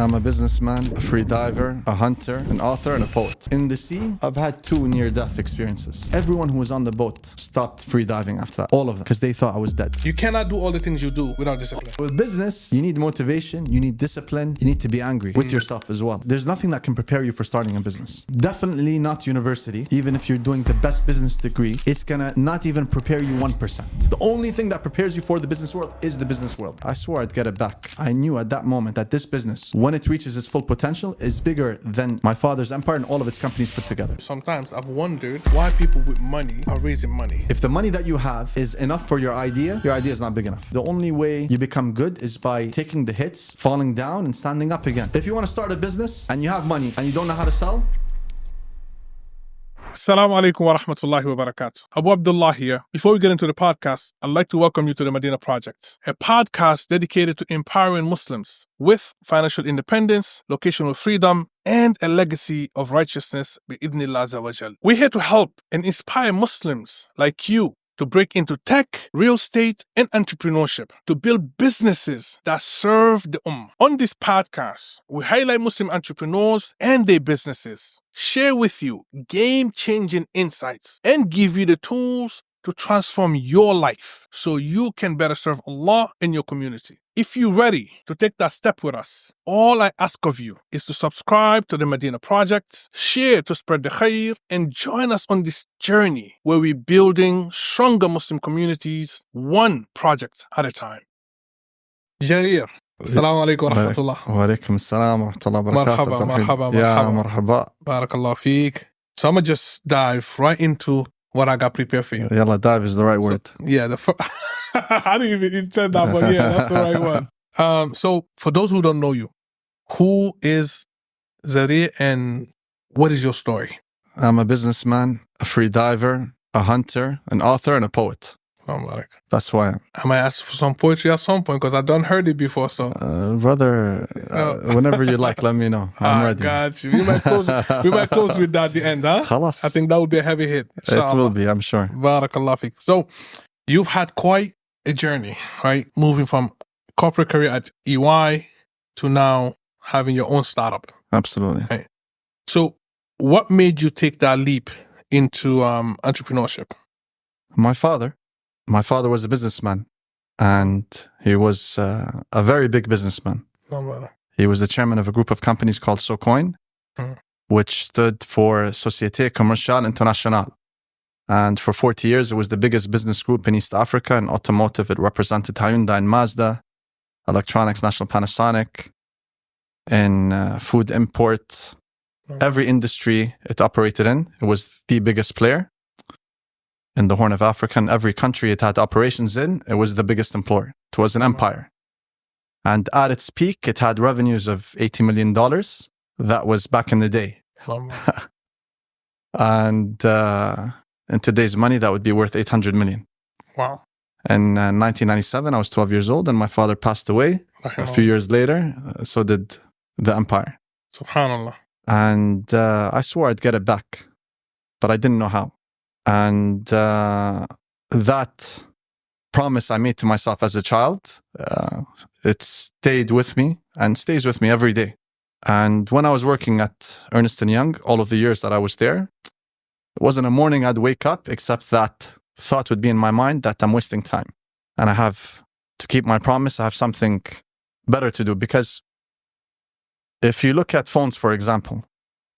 I'm a businessman, a free diver, a hunter, an author, and a poet. In the sea, I've had 2 near-death experiences. Everyone who was on the boat stopped free diving after that. All of them, because they thought I was dead. You cannot do all the things you do without discipline. With business, you need motivation, you need discipline, you need to be angry with yourself as well. There's nothing that can prepare you for starting a business. Definitely not university. Even if you're doing the best business degree, it's gonna not even prepare you 1%. The only thing that prepares you for the business world is the business world. I swore I'd get it back. I knew at that moment that this business, when it reaches its full potential, is bigger than my father's empire and all of its companies put together. Sometimes I've wondered why people with money are raising money. If the money that you have is enough for your idea is not big enough. The only way you become good is by taking the hits, falling down, and standing up again. If you want to start a business and you have money and you don't know how to sell, Assalamu alaikum wa rahmatullahi wa barakatuh. Abu Abdullah here. Before we get into the podcast, I'd like to welcome you to the Medina Project, a podcast dedicated to empowering Muslims with financial independence, locational freedom, and a legacy of righteousness bi-idhnillah azza wa jal. We're here to help and inspire Muslims like you to break into tech, real estate, and entrepreneurship, to build businesses that serve the ummah. On this podcast, we highlight Muslim entrepreneurs and their businesses, share with you game-changing insights, and give you the tools to transform your life so you can better serve Allah and your community. If you're ready to take that step with us, all I ask of you is to subscribe to the Medina Project, share to spread the khair, and join us on this journey where we're building stronger Muslim communities, one project at a time. Zarir, assalamu alaikum wa rahmatullah. wa alaikum assalam wa rahmatullahi wa barakatuh. Marhaba. Ya marhaba. Barakallah feek. So I'm going to just dive right into what I got prepared for you. Yalla, dive is the right word. Yeah, I didn't even intend that, but yeah, that's the right one. So for those who don't know you, who is Zary and what is your story? I'm a businessman, a free diver, a hunter, an author, and a poet. That's who I am. I might ask for some poetry at some point because I done heard it before. So, brother, whenever you like, let me know. I'm ready. Got you. We might close with that at the end, huh? Khalas. I think that would be a heavy hit. It will be, I'm sure. Barakallah fiqh. So, you've had quite a journey, right? Moving from corporate career at EY to now having your own startup. Absolutely. Right. So, what made you take that leap into entrepreneurship? My father was a businessman, and he was a very big businessman. He was the chairman of a group of companies called SoCoin, which stood for Société Commerciale Internationale. And for 40 years, it was the biggest business group in East Africa. In automotive, it represented Hyundai and Mazda, electronics, National Panasonic, in food import. Every industry it operated in, it was the biggest player. In the Horn of Africa, in every country it had operations in, it was the biggest employer. It was an empire. And at its peak, it had revenues of $80 million. That was back in the day. And in today's money, that would be worth 800 million. Wow. In 1997, I was 12 years old and my father passed away. A few years later, so did the empire. Subhanallah. And I swore I'd get it back, but I didn't know how. And that promise I made to myself as a child, it stayed with me and stays with me every day. And when I was working at Ernst Young, all of the years that I was there, it wasn't a morning I'd wake up except that thought would be in my mind that I'm wasting time. And I have to keep my promise. I have something better to do. Because if you look at phones, for example,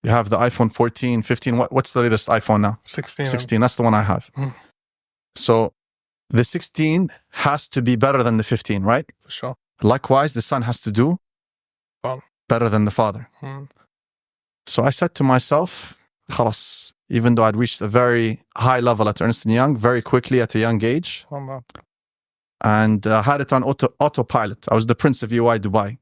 you have the iPhone 14, 15. What's the latest iPhone now? 16. 16. That's the one I have. So the 16 has to be better than the 15, right? For sure. Likewise, the son has to do better than the father. So I said to myself, khalas, even though I'd reached a very high level at Ernst Young very quickly at a young age, and had it on autopilot. I was the Prince of EY Dubai.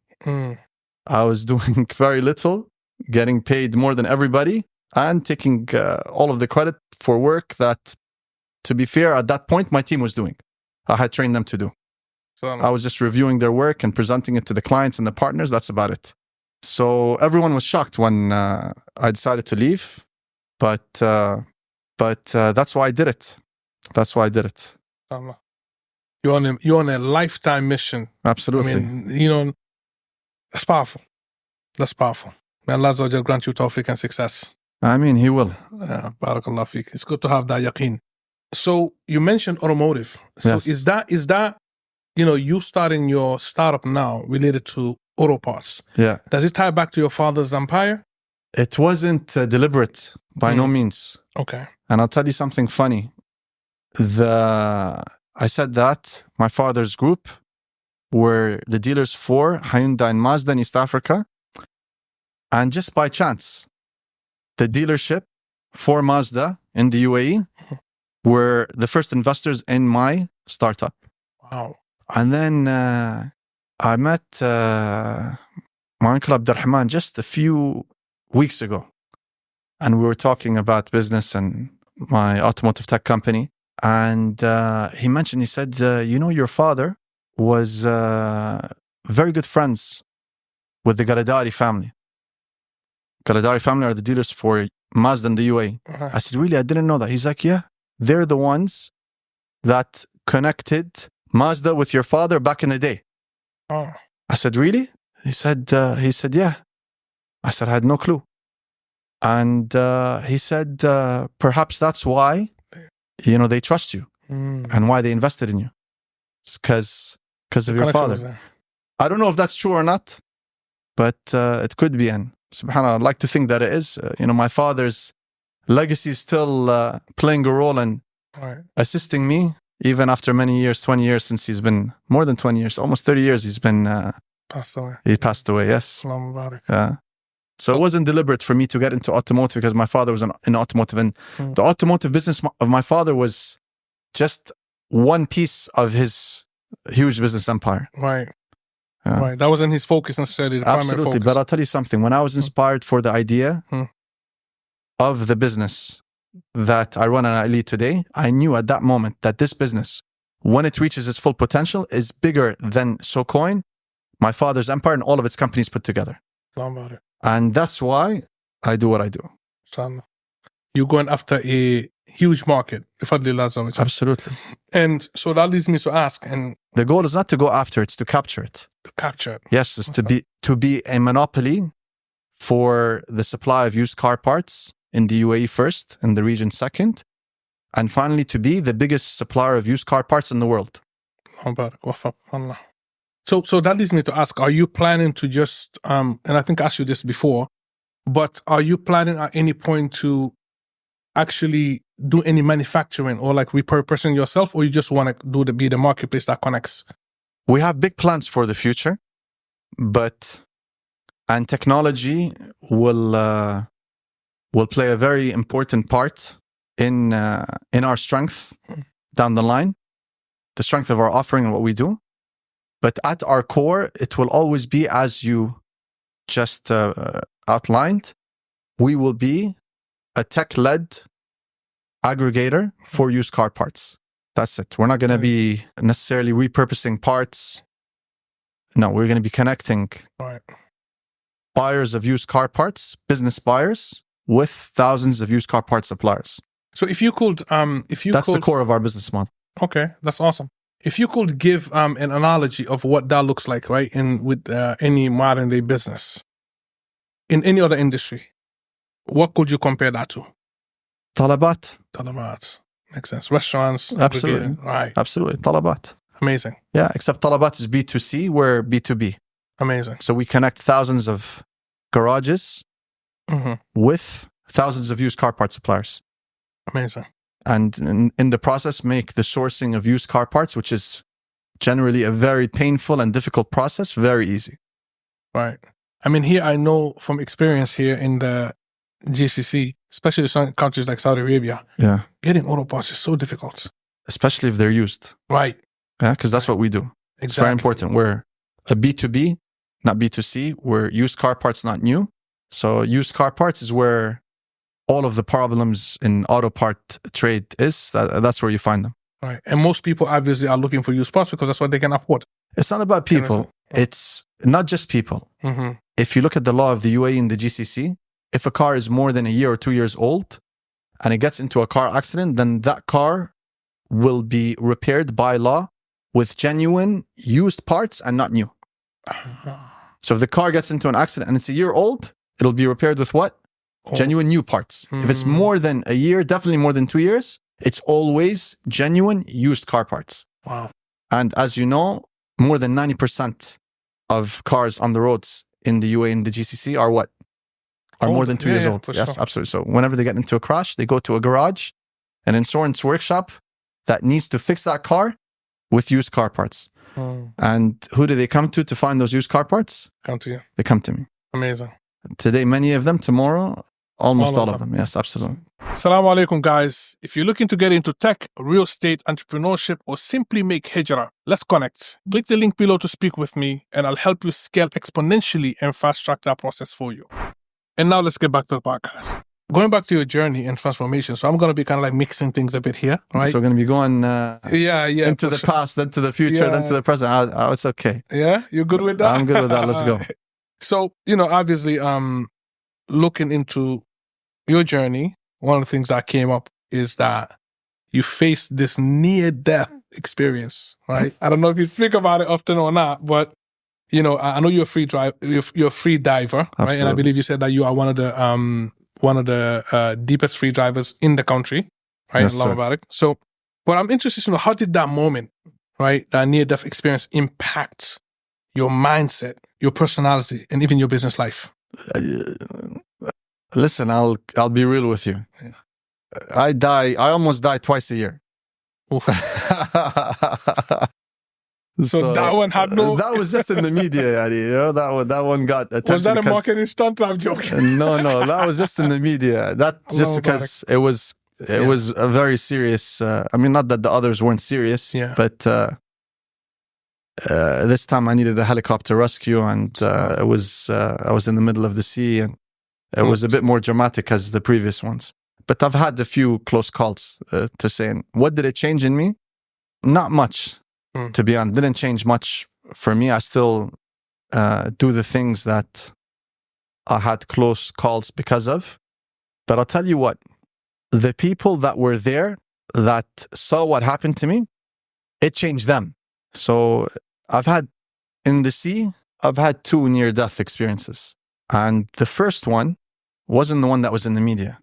I was doing very little, getting paid more than everybody, and taking all of the credit for work that, to be fair, at that point, my team was doing. I had trained them to do. I was just reviewing their work and presenting it to the clients and the partners. That's about it. So everyone was shocked when I decided to leave. But that's why I did it. That's why I did it. You're on a lifetime mission. Absolutely. I mean, that's powerful. That's powerful. May Allah Azza wa Jal grant you tawfiq and success. I mean, He will. Barakallah fiqh. It's good to have that yaqeen. So you mentioned automotive. So Yes. is that, you starting your startup now related to auto parts? Yeah. Does it tie back to your father's empire? It wasn't deliberate by no means. Okay. And I'll tell you something funny. I said that my father's group were the dealers for Hyundai and Mazda in East Africa. And just by chance, the dealership for Mazda in the UAE were the first investors in my startup. Wow. And then I met my uncle Abdurrahman just a few weeks ago. And we were talking about business and my automotive tech company. And he said, your father was very good friends with the Galadari family. Galadari family are the dealers for Mazda in the UAE. Uh-huh. I said, really? I didn't know that. He's like, yeah, they're the ones that connected Mazda with your father back in the day. Oh. I said, really? He said, yeah. I said, I had no clue. And he said, perhaps that's why, they trust you and why they invested in you. It's because of your father. I don't know if that's true or not, but it could be. And subhanAllah, I'd like to think that it is. My father's legacy is still playing a role and assisting me, even after many years, 20 years since he's been, more than 20 years, almost 30 years he's been... passed away. He passed away, yes. So it wasn't deliberate for me to get into automotive because my father was in automotive. And the automotive business of my father was just one piece of his huge business empire. Right. Right. That wasn't his focus necessarily, the primary Absolutely. focus. But I'll tell you something. When I was inspired for the idea of the business that I run and I lead today, I knew at that moment that this business, when it reaches its full potential, is bigger than SoCoin, my father's empire, and all of its companies put together. And that's why I do what I do. You're going after a huge market. Absolutely. And so that leads me to ask. And the goal is not to go after, it's to capture it. To capture it. Yes, it's to be a monopoly for the supply of used car parts in the UAE first, in the region second, and finally to be the biggest supplier of used car parts in the world. So that leads me to ask, are you planning to just, and I think I asked you this before, but are you planning at any point to actually do any manufacturing or like repurposing yourself, or you just want to be the marketplace that connects? We have big plans for the future, and technology will play a very important part in our strength down the line, the strength of our offering and what we do. But at our core, it will always be, as you just outlined, we will be a tech-led aggregator for used car parts. That's it. We're not going to be necessarily repurposing parts. No, we're going to be connecting buyers of used car parts, business buyers, with thousands of used car parts suppliers. So that's the core of our business model. Okay, that's awesome. If you could give an analogy of what that looks like, right, with any modern day business, in any other industry, what could you compare that to? Talabat. Makes sense. Restaurants. Absolutely. Right. Absolutely. Talabat. Amazing. Yeah, except Talabat is B2C, we're B2B. Amazing. So we connect thousands of garages with thousands of used car part suppliers. Amazing. And in the process, make the sourcing of used car parts, which is generally a very painful and difficult process, very easy. Right. I mean, here I know from experience here in the GCC, especially some countries like Saudi Arabia, getting auto parts is so difficult. Especially if they're used. Right. Yeah, because that's what we do. Exactly. It's very important. We're a B2B, not B2C. We're used car parts, not new. So used car parts is where all of the problems in auto part trade is. That's where you find them. Right. And most people obviously are looking for used parts because that's what they can afford. It's not about people. It's not just people. If you look at the law of the UAE and the GCC, if a car is more than a year or 2 years old and it gets into a car accident, then that car will be repaired by law with genuine used parts and not new. So if the car gets into an accident and it's a year old, it'll be repaired with what? Genuine new parts. If it's more than a year, definitely more than 2 years, it's always genuine used car parts. Wow. And as you know, more than 90% of cars on the roads in the UAE and the GCC are what? Are more than 2 years old. Yes, sure. absolutely. So whenever they get into a crash, they go to a garage, an insurance workshop that needs to fix that car with used car parts. And who do they come to find those used car parts? Come to you. They come to me. Amazing. Today, many of them. Tomorrow, almost all of them. Yes, absolutely. Assalamu alaikum, guys. If you're looking to get into tech, real estate, entrepreneurship, or simply make hijrah, let's connect. Click the link below to speak with me, and I'll help you scale exponentially and fast track that process for you. And now let's get back to the podcast. Going back to your journey and transformation. So I'm going to be kind of like mixing things a bit here, right? So we're going to be going into the past, then to the future, then to the present. It's okay. Yeah? You're good with that? I'm good with that. Let's go. So, obviously, looking into your journey, one of the things that came up is that you faced this near-death experience, right? I don't know if you speak about it often or not, but I know you're a free diver, right? Absolutely. And I believe you said that you are one of the deepest free divers in the country, right? Yes, in Islamabad. So, but I'm interested to know, how did that moment, right, that near-death experience impact your mindset, your personality, and even your business life? Listen, I'll be real with you. Yeah. I almost die twice a year. So that one had no... That was just in the media, that one got attention. Was that a marketing stunt? I'm joking. No, that was just in the media. That just because it was a very serious, not that the others weren't serious, but this time I needed a helicopter rescue, and I was in the middle of the sea, and it was a bit more dramatic as the previous ones. But I've had a few close calls to saying, what did it change in me? Not much. To be honest, didn't change much for me. I still do the things that I had close calls because of. But I'll tell you what, the people that were there that saw what happened to me, it changed them. So in the sea, I've had 2 near-death experiences. And the first one wasn't the one that was in the media.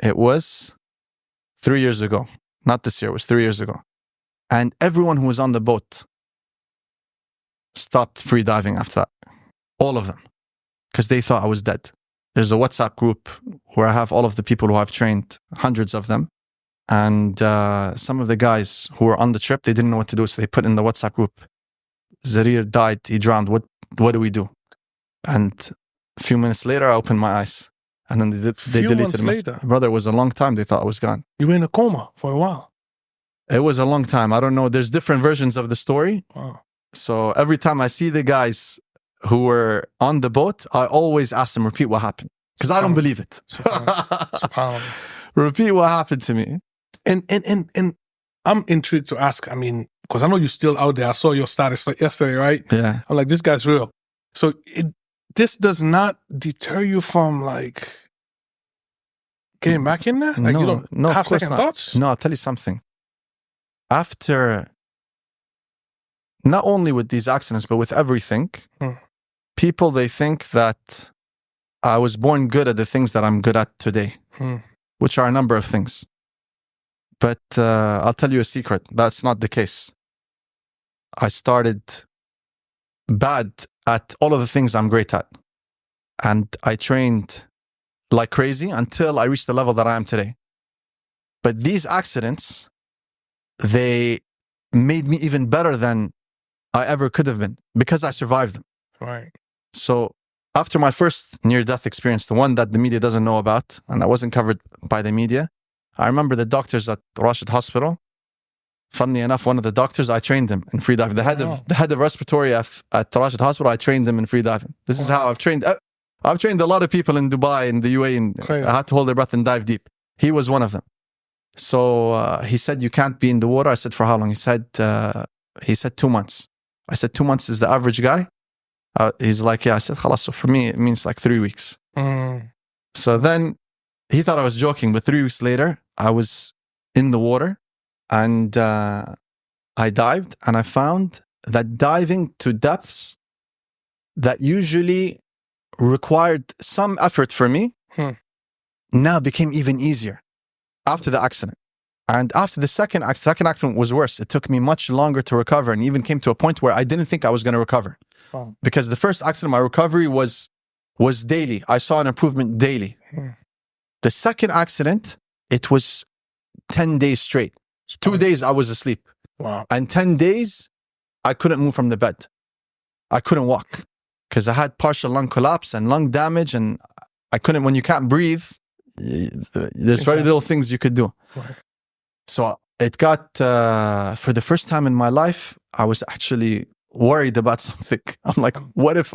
It was 3 years ago. Not this year, it was 3 years ago. And everyone who was on the boat stopped free diving after that. All of them. Because they thought I was dead. There's a WhatsApp group where I have all of the people who I've trained, hundreds of them. And some of the guys who were on the trip, they didn't know what to do. So they put in the WhatsApp group, Zarir died, he drowned. What do we do? And a few minutes later, I opened my eyes. And then they deleted me. Brother, it was a long time. They thought I was gone. You were in a coma for a while. It was a long time. I don't know. There's different versions of the story. Wow. So every time I see the guys who were on the boat, I always ask them, repeat what happened. Because I don't believe it. SubhanAllah. Repeat what happened to me. And I'm intrigued to ask, because I know you're still out there. I saw your status yesterday, right? Yeah. I'm like, this guy's real. So this does not deter you from getting back in there? Like, you don't have second thoughts? No, I'll tell you something. After, not only with these accidents, but with everything, people, they think that I was born good at the things that I'm good at today, which are a number of things. But I'll tell you a secret. That's not the case. I started bad at all of the things I'm great at. And I trained like crazy until I reached the level that I am today. But these accidents, they made me even better than I ever could have been because I survived them. Right. So after my first near-death experience, the one that the media doesn't know about, and that wasn't covered by the media, I remember the doctors at Rashid Hospital. Funnily enough, one of the doctors, I trained him in free diving. The head of respiratory at Rashid Hospital, I trained him in free diving. This is how I've trained. I've trained a lot of people in Dubai, in the UAE, and I had to hold their breath and dive deep. He was one of them. So he said, you can't be in the water. I said, for how long? He said 2 months. I said, 2 months is the average guy? He's like, yeah. I said, khalas. So for me, it means like 3 weeks. So then he thought I was joking, but 3 weeks later, I was in the water and I dived, and I found that diving to depths that usually required some effort for me now became even easier after the accident. And after the second accident was worse. It took me much longer to recover, and even came to a point where I didn't think I was going to recover. Wow. Because the first accident, my recovery was daily. I saw an improvement daily. The second accident, it was 10 days straight. 2 days I was asleep. Wow. And 10 days, I couldn't move from the bed. I couldn't walk because I had partial lung collapse and lung damage, and I couldn't, when you can't breathe, there's very little things you could do. Right. So it got, for the first time in my life, I was actually worried about something. I'm like, what if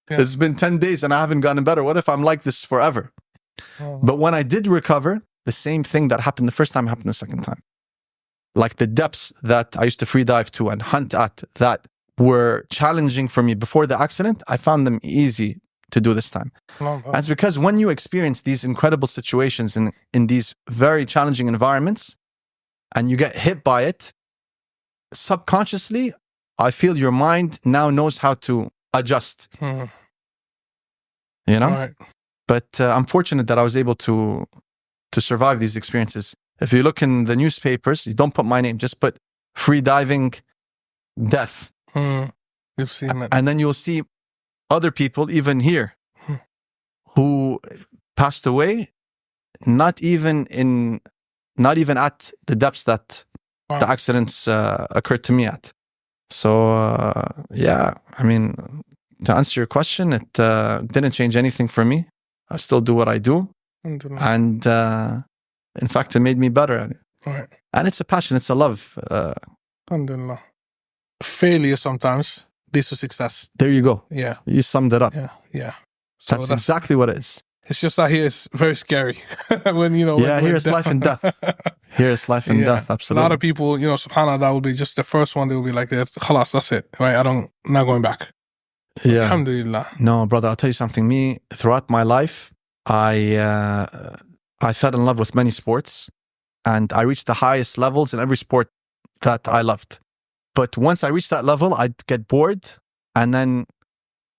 it's been 10 days and I haven't gotten better? What if I'm like this forever? But when I did recover, the same thing that happened the first time happened the second time. Like the depths that I used to free dive to and hunt at that were challenging for me before the accident, I found them easy to do this time. That's because when you experience these incredible situations in these very challenging environments and you get hit by it, subconsciously, I feel your mind now knows how to adjust. You know? Right. But I'm fortunate that I was able to survive these experiences. If you look in the newspapers, you don't put my name, just put free diving death. You've seen it. And then you'll see other people, even here, who passed away, not even at the depths that the accidents occurred to me at. So, yeah, I mean, to answer your question, it didn't change anything for me. I still do what I do. And in fact, it made me better at it. Right. And it's a passion, it's a love. Alhamdulillah. Failure sometimes leads to success. There you go. Yeah. You summed it up. Yeah. So that's exactly what it is. It's just that here it's very scary when, Yeah, here it's life and death. Here it's life and death, absolutely. A lot of people, subhanAllah, will be just the first one, they will be like, khalas, that's it, right? Not going back. Yeah. Alhamdulillah. No, brother, I'll tell you something. Me, throughout my life, I fell in love with many sports, and I reached the highest levels in every sport that I loved. But once I reached that level, I'd get bored, and then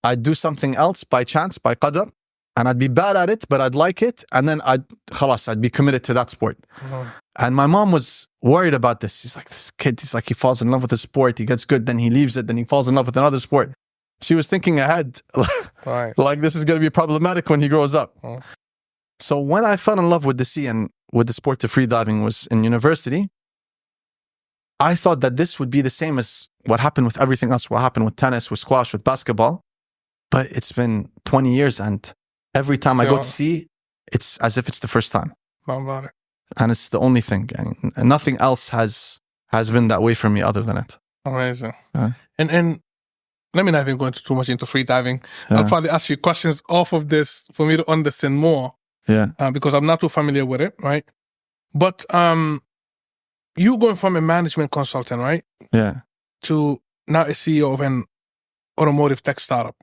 I'd do something else by chance, by qadar, and I'd be bad at it, but I'd like it, and then I'd be committed to that sport. And my mom was worried about this. She's like, this kid, he falls in love with a sport, he gets good, then he leaves it, then he falls in love with another sport. She was thinking ahead, like this is going to be problematic when he grows up. So when I fell in love with the sea and with the sport of free diving was in university, I thought that this would be the same as what happened with everything else, what happened with tennis, with squash, with basketball. But it's been 20 years, and every time I go to sea, it's as if it's the first time. And it's the only thing. And nothing else has been that way for me other than it. Amazing. And let me not even go into too much into free diving. I'll probably ask you questions off of this for me to understand more. Because I'm not too familiar with it, right? But you going from a management consultant, right? To now a CEO of an automotive tech startup.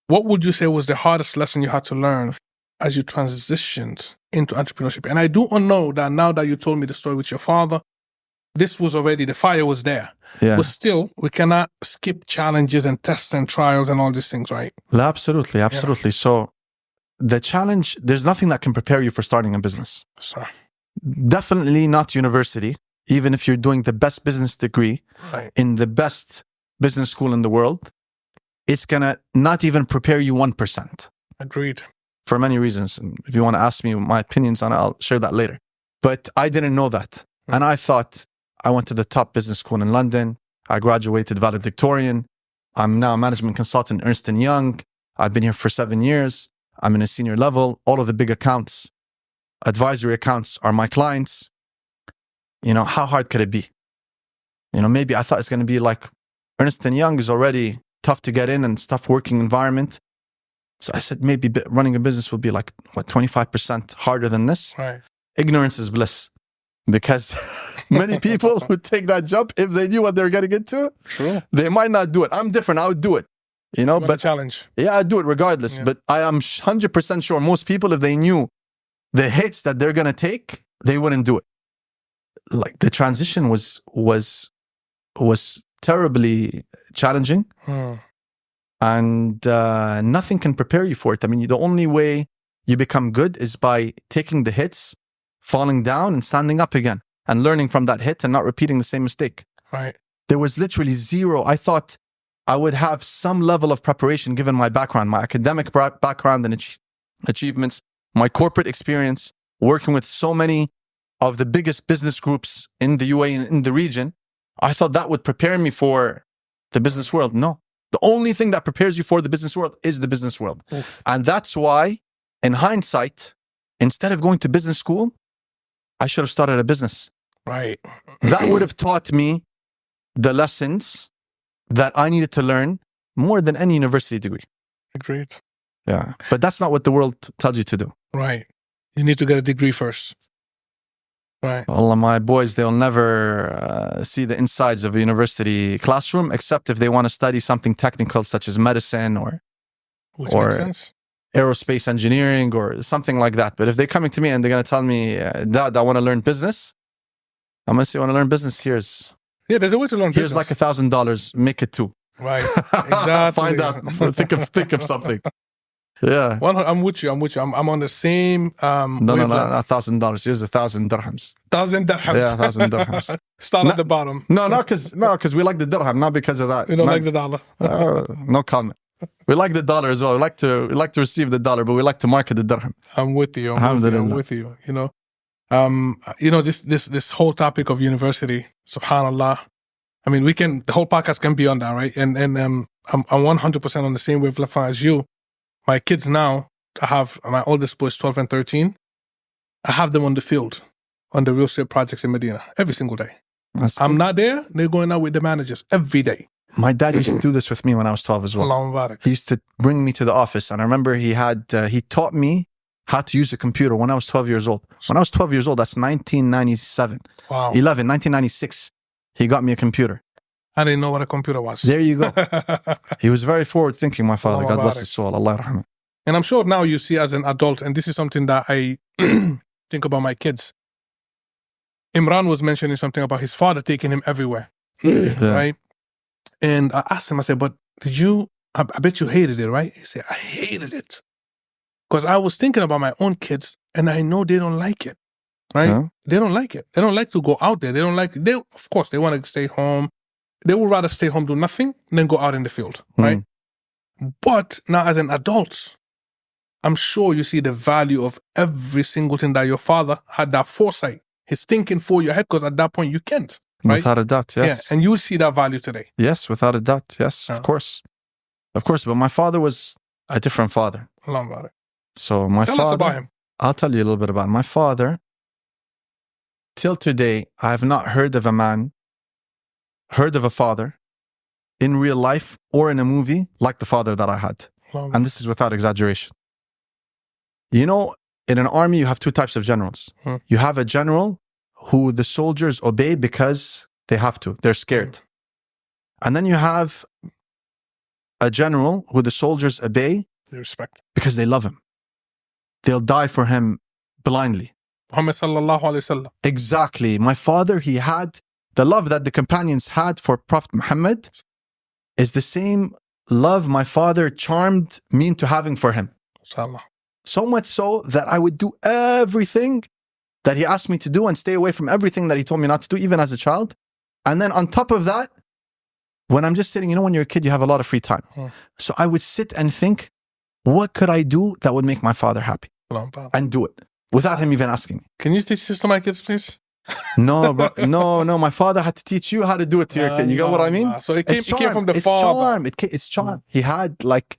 What would you say was the hardest lesson you had to learn as you transitioned into entrepreneurship? And I do know that now that you told me the story with your father, this was already, the fire was there. But still, we cannot skip challenges and tests and trials and all these things, right? Absolutely. So the challenge, there's nothing that can prepare you for starting a business. Definitely not university. Even if you're doing the best business degree in the best business school in the world, it's going to not even prepare you 1%. Agreed. For many reasons. And if you want to ask me my opinions on it, I'll share that later. But I didn't know that. And I thought, I went to the top business school in London. I graduated valedictorian. I'm now a management consultant, Ernst Young. I've been here for 7 years. I'm in a senior level. All of the big accounts, advisory accounts are my clients. How hard could it be? Maybe I thought it's going to be like Ernst Young is already tough to get in and tough working environment. So I said, maybe running a business will be like, 25% harder than this? Ignorance is bliss. Because many people would take that jump if they knew what they were getting into. They might not do it. I'm different. I would do it. But challenge. Yeah, I'd do it regardless. But I am 100% sure most people, if they knew the hits that they're going to take, they wouldn't do it. Like the transition was terribly challenging. And nothing can prepare you for it. I mean, the only way you become good is by taking the hits, falling down and standing up again and learning from that hit and not repeating the same mistake. Right. There was literally zero. I thought I would have some level of preparation given my background, my academic background and achievements, my corporate experience, working with so many of the biggest business groups in the UAE and in the region. I thought that would prepare me for the business world. No. The only thing that prepares you for the business world is the business world. Oof. And that's why, in hindsight, instead of going to business school, I should have started a business. Right. That would have taught me the lessons that I needed to learn more than any university degree. Agreed. Yeah. But that's not what the world tells you to do. Right. You need to get a degree first. Right. Allah, my boys, they'll never see the insides of a university classroom except if they want to study something technical such as medicine or Which makes sense. aerospace engineering or something like that. But if they're coming to me and they're going to tell me, Dad, I want to learn business, I'm going to say, I want to learn business. Here's There's a way to learn here's business. like $1,000. Make it two. Right. Exactly. Find out. Think of something. Yeah. I'm with you. I'm on the same No, not $1,000. Here's 1,000 dirhams. 1,000 dirhams. Yeah, 1,000 dirhams. Start at the bottom. No, because we like the dirham, not because of that. We don't like the dollar. No comment. We like the dollar as well. We like to receive the dollar, but we like to market the dirham. I'm with you. I'm with you. You know, this whole topic of university, subhanallah. I mean, the whole podcast can be on that, right? And I'm 100% on the same wavelength as you. My kids now, my oldest boy is 12 and 13. I have them on the field, on the real estate projects in Medina, every single day. I'm not there. They're going out with the managers every day. My dad used to do this with me when I was 12 as well. He used to bring me to the office. And I remember he taught me how to use a computer when I was 12 years old. When I was 12 years old, that's 1997. Wow. 1996. He got me a computer. I didn't know what a computer was. There you go. He was very forward thinking, my father. God bless his soul. Allah yarhamah. And I'm sure now you see as an adult, and this is something that I think about my kids. Imran was mentioning something about his father taking him everywhere. Yeah. Right? And I asked him, I said, but I bet you hated it, right? He said, I hated it. Because I was thinking about my own kids, and I know they don't like it. Right? Yeah. They don't like it. They don't like to go out there. Of course, they want to stay home. They would rather stay home, do nothing, than go out in the field, right? But now as an adult, I'm sure you see the value of every single thing that your father had that foresight. He's thinking for your head because at that point you can't, right? Without a doubt, yes. Yeah, and you see that value today. Yes, without a doubt, yes, of course. Of course, but my father was a different father. Allah about it. So my father... Tell us about him. I'll tell you a little bit about him. My father, till today, I have not heard of a father in real life or in a movie like the father that I had. And this is without exaggeration. You know, in an army, you have two types of generals. You have a general who the soldiers obey because they have to. They're scared. And then you have a general who the soldiers obey They respect. because they love him. They'll die for him blindly. Muhammad sallallahu alayhi wa sallam. Exactly. My father, he had the love that the companions had for Prophet Muhammad is the same love my father charmed me into having for him. Inshallah. So much so that I would do everything that he asked me to do and stay away from everything that he told me not to do, even as a child. And then on top of that, when I'm just sitting, when you're a kid, you have a lot of free time. So I would sit and think, what could I do that would make my father happy? And do it without him even asking me. Can you teach this to my kids, please? No, bro. No. My father had to teach you how to do it to your kid. You get what I mean? So it came from the father. It's charm. He had like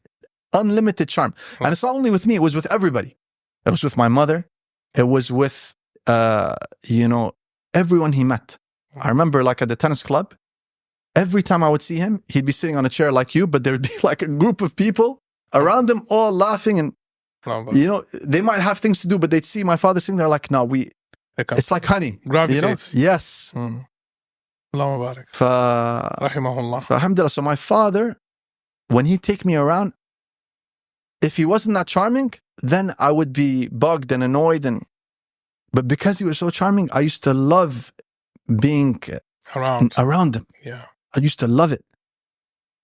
unlimited charm. And it's not only with me, it was with everybody. It was with my mother. It was with, everyone he met. I remember like at the tennis club, every time I would see him, he'd be sitting on a chair like you, but there'd be like a group of people around him all laughing and, they might have things to do, but they'd see my father sitting there like, no, it's like honey. Gravitates. Yes. Allah Mubarak. Rahimahullah. Alhamdulillah. So my father, when he'd take me around, if he wasn't that charming, then I would be bugged and annoyed. But because he was so charming, I used to love being around him. Yeah. I used to love it.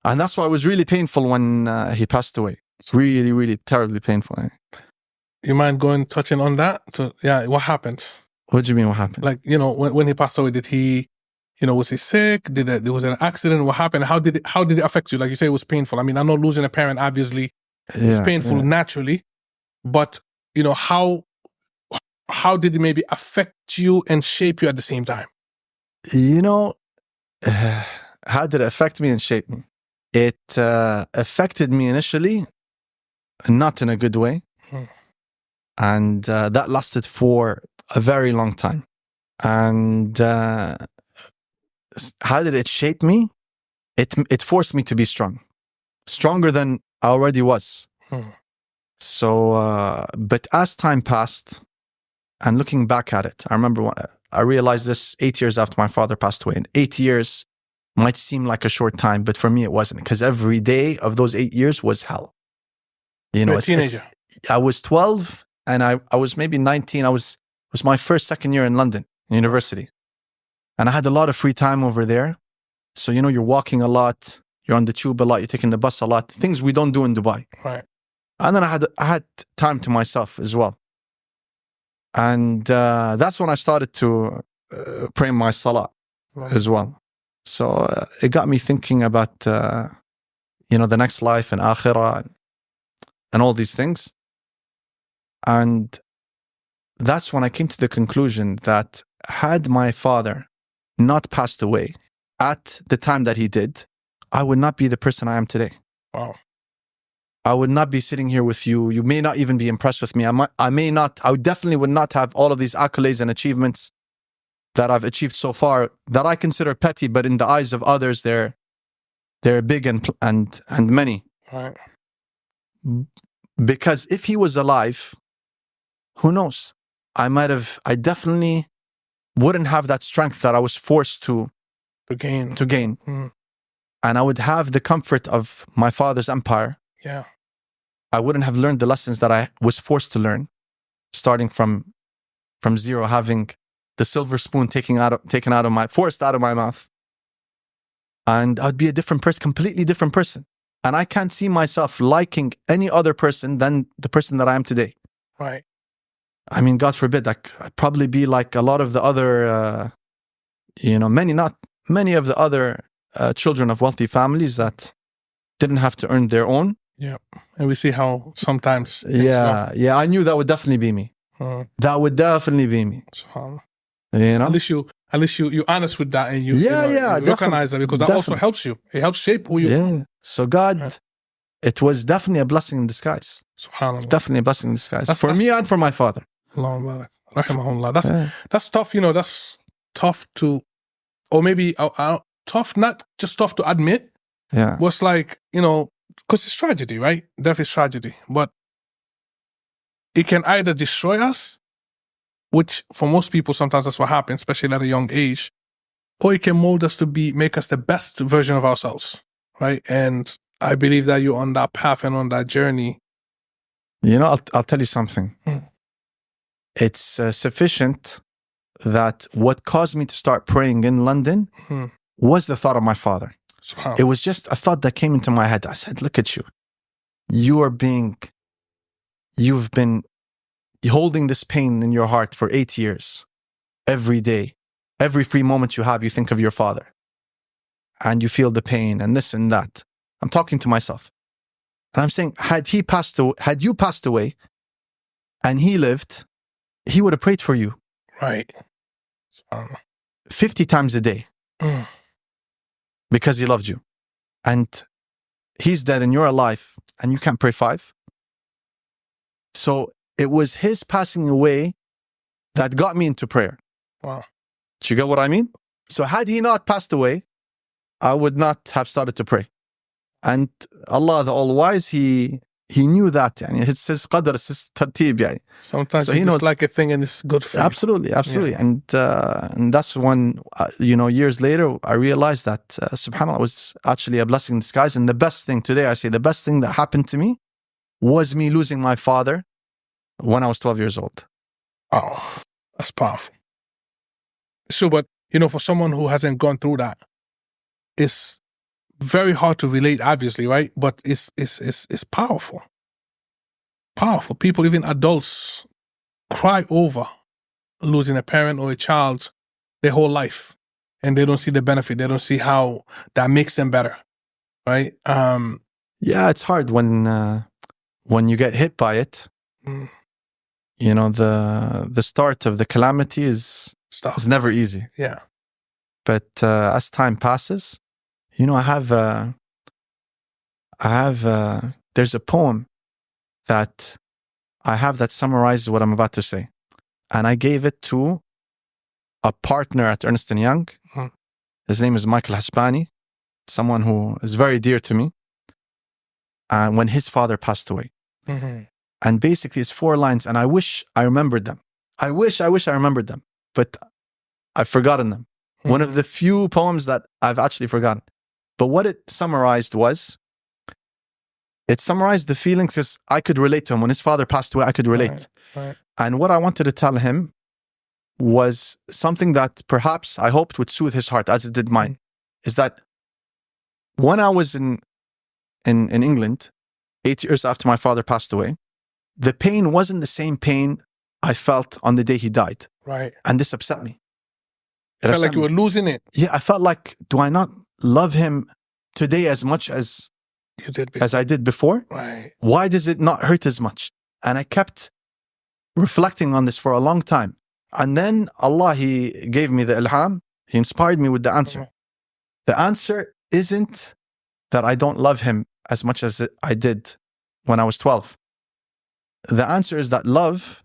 And that's why it was really painful when he passed away. It's really, really terribly painful. You mind touching on that? So, yeah, what happened? What do you mean, what happened? Like, when he passed away, did he, was he sick? There was an accident? What happened? How did it affect you? Like you say, it was painful. I mean, I know losing a parent, obviously, is painful naturally, but, how did it maybe affect you and shape you at the same time? How did it affect me and shape me? It affected me initially, not in a good way. And that lasted for a very long time. And how did it shape me? It forced me to be stronger than I already was. So, but as time passed, and looking back at it, I remember I realized this 8 years after my father passed away. And 8 years might seem like a short time, but for me it wasn't, because every day of those 8 years was hell. You're a teenager. I was 12 and I was maybe 19. It was my second year in London university. And I had a lot of free time over there. So, you're walking a lot, you're on the tube a lot, you're taking the bus a lot, things we don't do in Dubai. Right. And then I had time to myself as well. And that's when I started to pray my salah as well. So it got me thinking about, the next life and akhirah and all these things. And that's when I came to the conclusion that had my father not passed away at the time that he did, I would not be the person I am today. Wow. I would not be sitting here with you. You may not even be impressed with me. I definitely would not have all of these accolades and achievements that I've achieved so far that I consider petty, but in the eyes of others, they're big and many. Right. Because if he was alive, who knows? I definitely wouldn't have that strength that I was forced to gain. And I would have the comfort of my father's empire. Yeah. I wouldn't have learned the lessons that I was forced to learn, starting from zero, having the silver spoon forced out of my mouth. And I'd be a different person, completely different person. And I can't see myself liking any other person than the person that I am today. Right. I mean, God forbid, I'd probably be like a lot of the other, many of the other children of wealthy families that didn't have to earn their own. Yeah. And we see how sometimes. Yeah. I knew that would definitely be me. That would definitely be me. At least you're honest with that, and you recognize that, because that also helps you. It helps shape who you are. Yeah. So God, it was definitely a blessing in disguise. Subhanallah. Definitely a blessing in disguise for me and for my father. That's tough. That's tough to, or maybe tough, not just tough to admit. Yeah. Was like, because it's tragedy, right? Death is tragedy, but it can either destroy us, which for most people sometimes that's what happens, especially at a young age, or it can mold us to make us the best version of ourselves, right? And I believe that you're on that path and on that journey. I'll tell you something. It's sufficient that what caused me to start praying in London was the thought of my father. It was just a thought that came into my head. I said, look at you. You've been holding this pain in your heart for 8 years. Every day, every free moment you have, you think of your father. And you feel the pain and this and that. I'm talking to myself. And I'm saying, had you passed away and he lived, he would have prayed for you. Right. 50 times a day. Because he loved you. And he's dead and you're alive and you can't pray 5. So it was his passing away that got me into prayer. Wow. Do you get what I mean? So had he not passed away, I would not have started to pray. And Allah, the All-Wise, He knew that. It's His qadr, it's His tartib. Sometimes so He knows like a thing and it's good for you. Absolutely. Yeah. And that's when, years later, I realized that, subhanAllah, was actually a blessing in disguise. And the best thing today, I say, the best thing that happened to me was me losing my father when I was 12 years old. Oh, that's powerful. So, but, for someone who hasn't gone through that, it's very hard to relate, obviously, right? But it's powerful. Powerful. People, even adults, cry over losing a parent or a child their whole life, and they don't see the benefit. They don't see how that makes them better, right? Yeah, it's hard when you get hit by it. You know, the start of the calamity is never easy. Yeah. But as time passes, you know, there's a poem that I have that summarizes what I'm about to say. And I gave it to a partner at Ernst Young. His name is Michael Haspani, someone who is very dear to me. And when his father passed away. And basically it's 4 lines, and I wish I remembered them. I wish I remembered them, but I've forgotten them. One of the few poems that I've actually forgotten. But what it summarized the feelings, because I could relate to him. When his father passed away, I could relate. Right. And what I wanted to tell him was something that perhaps I hoped would soothe his heart, as it did mine, is that when I was in England, 8 years after my father passed away, the pain wasn't the same pain I felt on the day he died. Right. And this upset me. It felt like you were losing it. Yeah, I felt like, do I not love him today as much as you did before. As I did before? Right. Why does it not hurt as much? And I kept reflecting on this for a long time. And then Allah, He gave me the ilham. He inspired me with the answer. The answer isn't that I don't love him as much as I did when I was 12. The answer is that love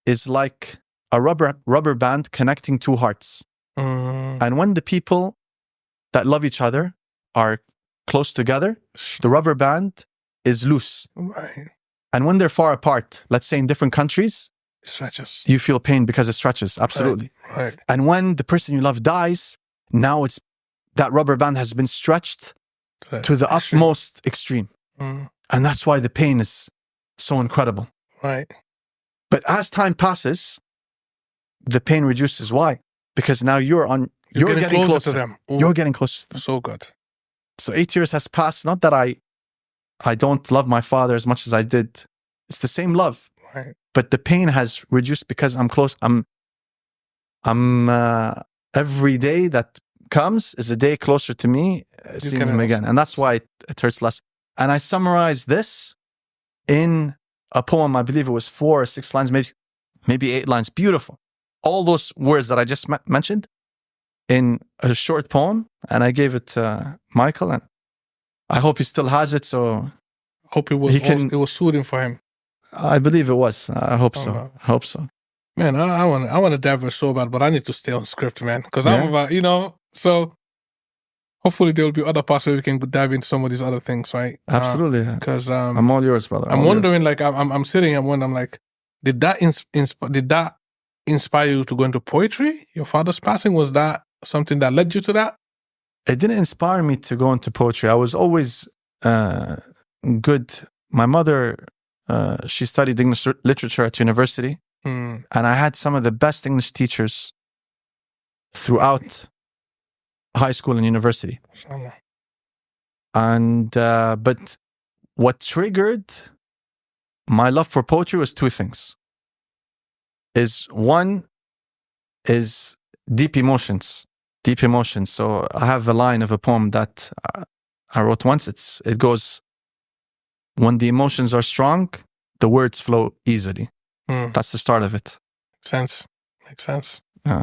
is like a rubber band connecting 2 hearts. And when the people that love each other are close together, the rubber band is loose. Right. And when they're far apart, let's say in different countries, it stretches. You feel pain because it stretches. Absolutely. Right. And when the person you love dies, now that rubber band has been stretched to the utmost extreme. And that's why the pain is so incredible. Right. But as time passes, the pain reduces. Why? Because now you're getting closer to them. You're getting closer to them. So good. So 8 years has passed. Not that I don't love my father as much as I did. It's the same love. Right. But the pain has reduced because I'm close. Every day that comes is a day closer to me seeing him again. And that's why it hurts less. And I summarized this in a poem. I believe it was 4 or 6 lines, maybe 8 lines. Beautiful. All those words that I just mentioned in a short poem. And I gave it to Michael, and I hope he still has it. So hope it was soothing for him. I believe it was. I hope so. I hope so. Man, I want to diverge so bad, but I need to stay on script, man. Because I'm about, so hopefully there will be other parts where we can dive into some of these other things, right? Absolutely. Because I'm all yours, brother. I'm wondering, like, I'm sitting and wondering, I'm like, did that inspire you to go into poetry? Your father's passing, was that something that led you to that? It didn't inspire me to go into poetry. I was always good. My mother, she studied English literature at university. And I had some of the best English teachers throughout high school and university. And but what triggered my love for poetry was 2 things. One is deep emotions. So I have a line of a poem that I wrote once. It goes, when the emotions are strong, the words flow easily. That's the start of it. Makes sense.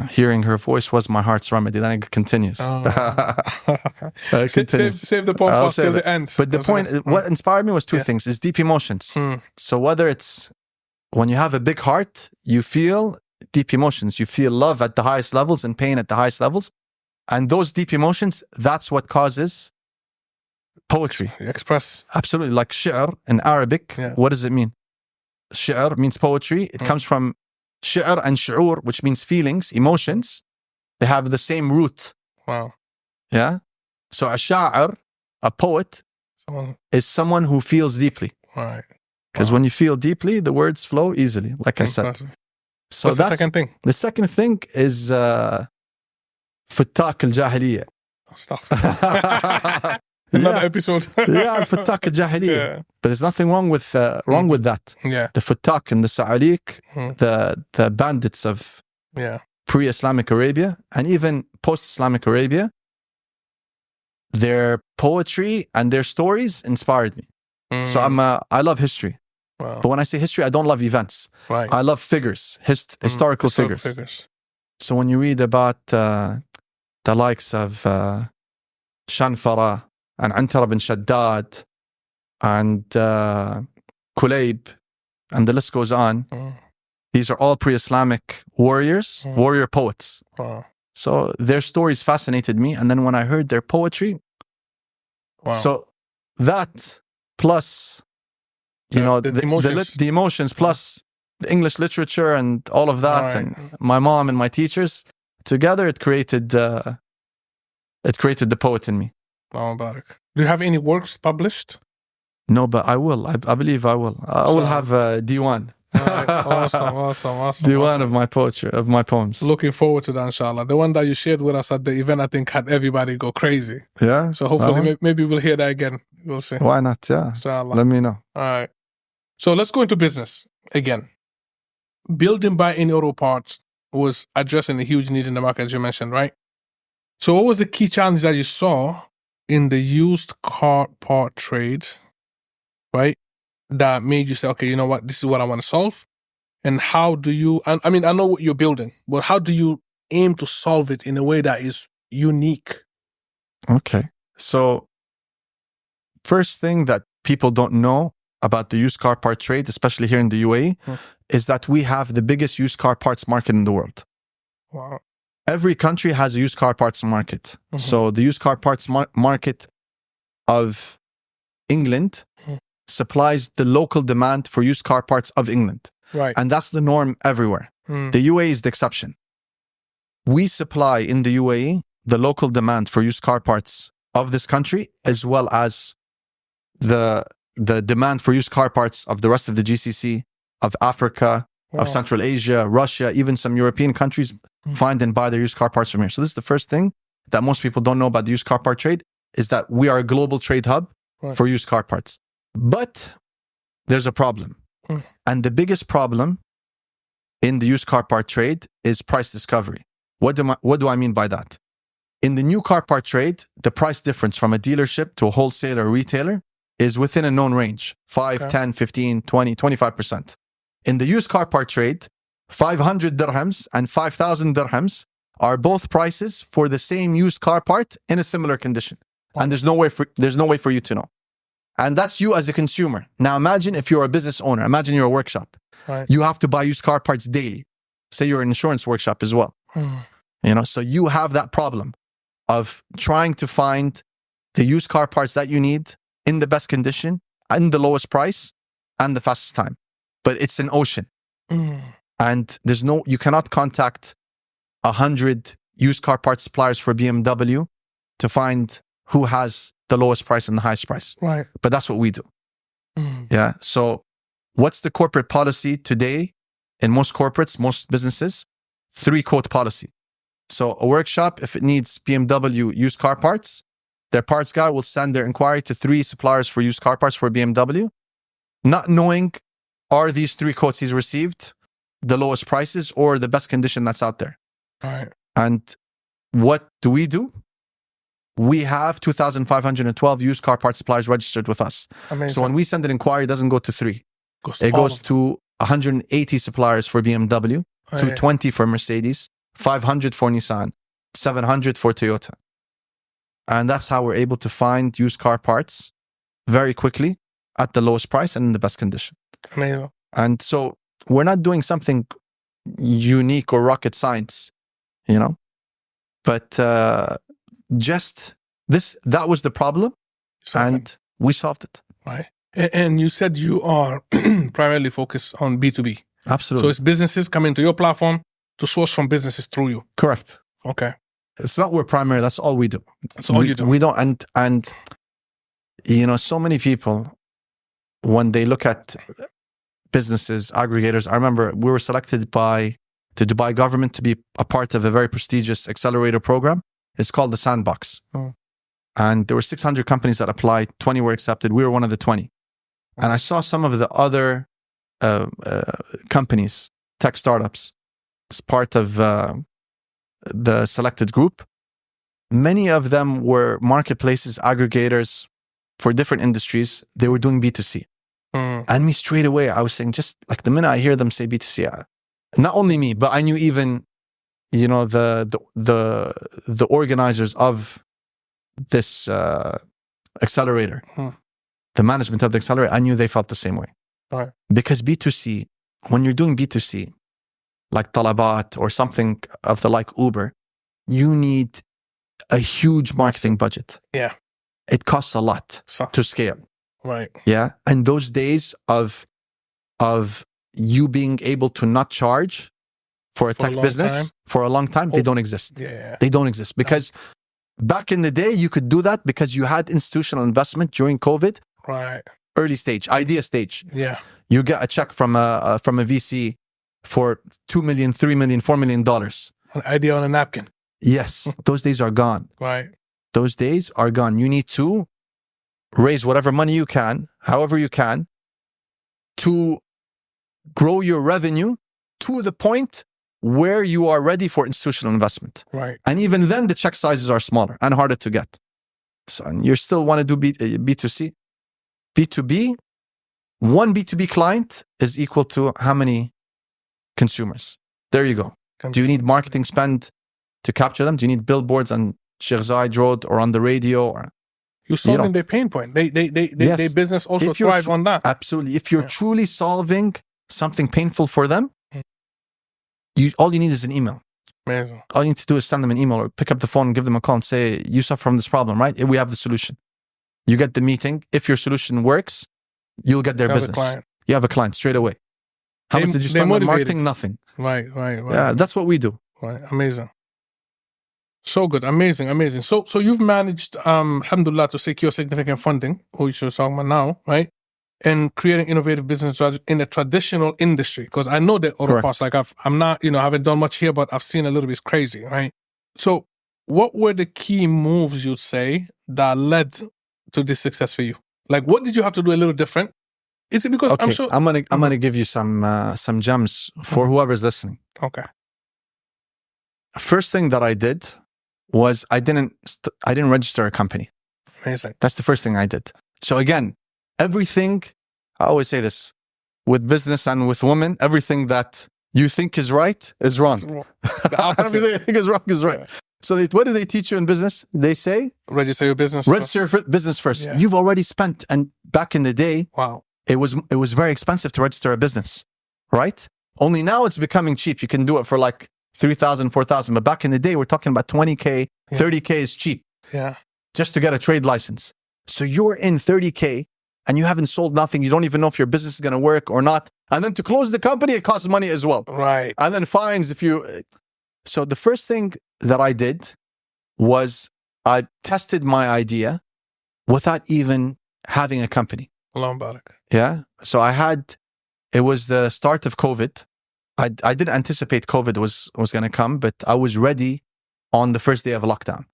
Hearing her voice was my heart's remedy. Then it continues. Save the poem till the end. But the point, what inspired me was 2 things. Is deep emotions. So whether it's when you have a big heart, you feel deep emotions. You feel love at the highest levels and pain at the highest levels. And those deep emotions, that's what causes poetry. Express. Absolutely. Like shi'r in Arabic, what does it mean? Shi'r means poetry. It comes from shi'r and shu'ur, which means feelings, emotions. They have the same root. Wow. Yeah? So a sha'ir, a poet, is someone who feels deeply. Right. Because when you feel deeply, the words flow easily, like I said. So what's the second thing? The second thing is Futtaq al-Jahiliyyah. Stuff. Another episode. الفتاك الجاهلية. But there's nothing wrong with that. Yeah. The Futtak and the Sa'alik, the bandits of pre-Islamic Arabia and even post-Islamic Arabia, their poetry and their stories inspired me. So I love history. Wow. But when I say history, I don't love events. Right. I love figures, historical figures. So when you read about the likes of Shanfara and Antara bin Shaddad and Kulayb, and the list goes on, these are all pre-Islamic warriors, warrior poets. Wow. So their stories fascinated me. And then when I heard their poetry, so that plus, the emotions plus the English literature and all of that, and my mom and my teachers, together it created the poet in me. Oh, Barak. Do you have any works published? No, but I will. I believe I will. I will have a D1. Right. Awesome. D1 of my poetry, of my poems. Looking forward to that, inshallah. The one that you shared with us at the event, I think, had everybody go crazy. Yeah. So hopefully, maybe we'll hear that again. We'll see. Why not? Yeah. Inshallah. Let me know. All right. So let's go into business again. Building by any auto parts was addressing a huge need in the market, as you mentioned, right? So what was the key challenge that you saw in the used car part trade, right, that made you say, okay, you know what, this is what I want to solve? And how do you, I mean, I know what you're building, but how do you aim to solve it in a way that is unique? Okay. So first thing that people don't know about the used car part trade, especially here in the UAE, is that we have the biggest used car parts market in the world. Wow. Every country has a used car parts market. So the used car parts market of England supplies the local demand for used car parts of England. Right. And that's the norm everywhere. The UAE is the exception. We supply in the UAE the local demand for used car parts of this country, as well as the demand for used car parts of the rest of the GCC, of Africa, of Central Asia, Russia, even some European countries find and buy their used car parts from here. So this is the first thing that most people don't know about the used car part trade, is that we are a global trade hub for used car parts. But there's a problem. And the biggest problem in the used car part trade is price discovery. What do I mean by that? In the new car part trade, the price difference from a dealership to a wholesaler or retailer is within a known range, 5, 10, 15, 20, 25%. In the used car part trade, 500 dirhams and 5,000 dirhams are both prices for the same used car part in a similar condition. And there's no way for you to know. And that's you as a consumer. Now imagine if you're a business owner, imagine you're a workshop. You have to buy used car parts daily. Say you're an insurance workshop as well. So you have that problem of trying to find the used car parts that you need in the best condition and the lowest price and the fastest time. But it's an ocean. And you cannot contact 100 used car parts suppliers for BMW to find who has the lowest price and the highest price. Right. But that's what we do. Yeah. So what's the corporate policy today in most corporates, most businesses? 3-quote policy. So a workshop, if it needs BMW used car parts, their parts guy will send their inquiry to 3 suppliers for used car parts for BMW, not knowing are these 3 quotes he's received the lowest prices or the best condition that's out there. Right. And what do? We have 2,512 used car parts suppliers registered with us. Amazing. So when we send an inquiry, it doesn't go to 3. It goes to 180 suppliers for BMW, 220 for Mercedes, 500 for Nissan, 700 for Toyota. And that's how we're able to find used car parts very quickly at the lowest price and in the best condition. Amazing. And so we're not doing something unique or rocket science, but just this, that was the problem, and we solved it. Right. And you said you are primarily focused on B2B. Absolutely. So it's businesses coming to your platform to source from businesses through you. Correct. Okay. It's not we're primary. That's all we do. That's all you do. We don't, and so many people, when they look at businesses, aggregators, I remember we were selected by the Dubai government to be a part of a very prestigious accelerator program. It's called the Sandbox. And there were 600 companies that applied. 20 were accepted. We were one of the 20. And I saw some of the other companies, tech startups, as part of the selected group. Many of them were marketplaces, aggregators for different industries. They were doing B2C. And me straight away, I was saying, just like the minute I hear them say B2C, not only me, but I knew even, you know, the organizers of this accelerator, the management of the accelerator, I knew they felt the same way. Right. Because B2C, when you're doing B2C, like Talabat or something of the like Uber, you need a huge marketing budget. Yeah. It costs a lot to scale. Right. Yeah. And those days of you being able to not charge for a tech business for a long time, they don't exist. Yeah. They don't exist because back in the day, you could do that because you had institutional investment during COVID. Right. Early stage, idea stage. Yeah. You get a check from a VC for $2 million, $3 million, $4 million. An idea on a napkin. Yes. Those days are gone. Right. Those days are gone. You need to raise whatever money you can, however you can, to grow your revenue to the point where you are ready for institutional investment. Right. And even then, the check sizes are smaller and harder to get. So you still want to do B2C? B2B, one B2B client is equal to how many consumers? There you go. Do you need marketing spend to capture them? Do you need billboards on Sheikh Zayed Road or on the radio? Or you're solving their pain point. They business also thrive on that. Absolutely. If you're truly solving something painful for them, all you need is an email. Amazing. All you need to do is send them an email or pick up the phone and give them a call and say, you suffer from this problem, right? We have the solution. You get the meeting. If your solution works, you'll get their business. You have a client straight away. How much did you spend on marketing? Nothing. Right. Yeah, that's what we do. Right. Amazing. So good. Amazing. So you've managed, alhamdulillah, to secure significant funding, which you're talking about now, right? And creating innovative business in a traditional industry. Because I know that auto parts, like I'm not, I haven't done much here, but I've seen a little bit. It's crazy, right? So what were the key moves you'd say that led to this success for you? Like, what did you have to do a little different? Is it because I'm sure I'm gonna give you some gems for whoever's listening. Okay. First thing that I did was I didn't register a company. Amazing. That's the first thing I did. So again, everything, I always say this, with business and with women, everything that you think is right is wrong. Everything you think is wrong is right. Yeah. So what do they teach you in business? They say, register your business. Register business first. Yeah. You've already spent, and back in the day, wow, it was very expensive to register a business, right? Only now it's becoming cheap. You can do it for like 3,000, 4,000. But back in the day, we're talking about 20K, 30K is cheap. Yeah. Just to get a trade license. So you're in 30K and you haven't sold nothing. You don't even know if your business is going to work or not. And then to close the company, it costs money as well. Right. And then fines if you... So the first thing that I did was I tested my idea without even having a company. Allah Barak. Yeah. So it was the start of COVID. I didn't anticipate COVID was going to come, but I was ready on the first day of lockdown.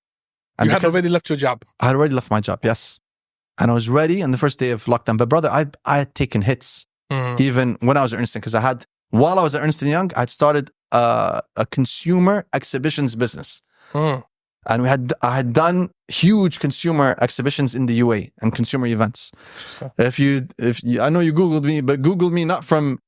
And you had already left your job? I had already left my job, yes. And I was ready on the first day of lockdown. But brother, I had taken hits even when I was at Ernst Young, because while I was at Ernst Young, I had started a consumer exhibitions business. And I had done huge consumer exhibitions in the UAE and consumer events. If you, I know you Googled me, but Google me not from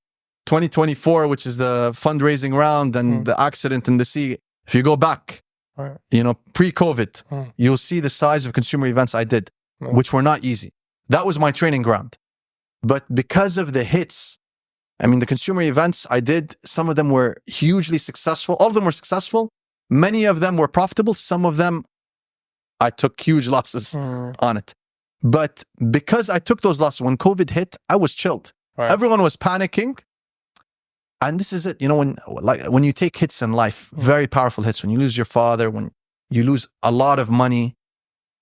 2024, which is the fundraising round and the accident in the sea. If you go back, pre-COVID, you'll see the size of consumer events I did, which were not easy. That was my training ground. But because of the hits, the consumer events I did, some of them were hugely successful. All of them were successful. Many of them were profitable. Some of them, I took huge losses on it. But because I took those losses, when COVID hit, I was chilled. Right. Everyone was panicking. And this is it. When you take hits in life, very powerful hits, when you lose your father, when you lose a lot of money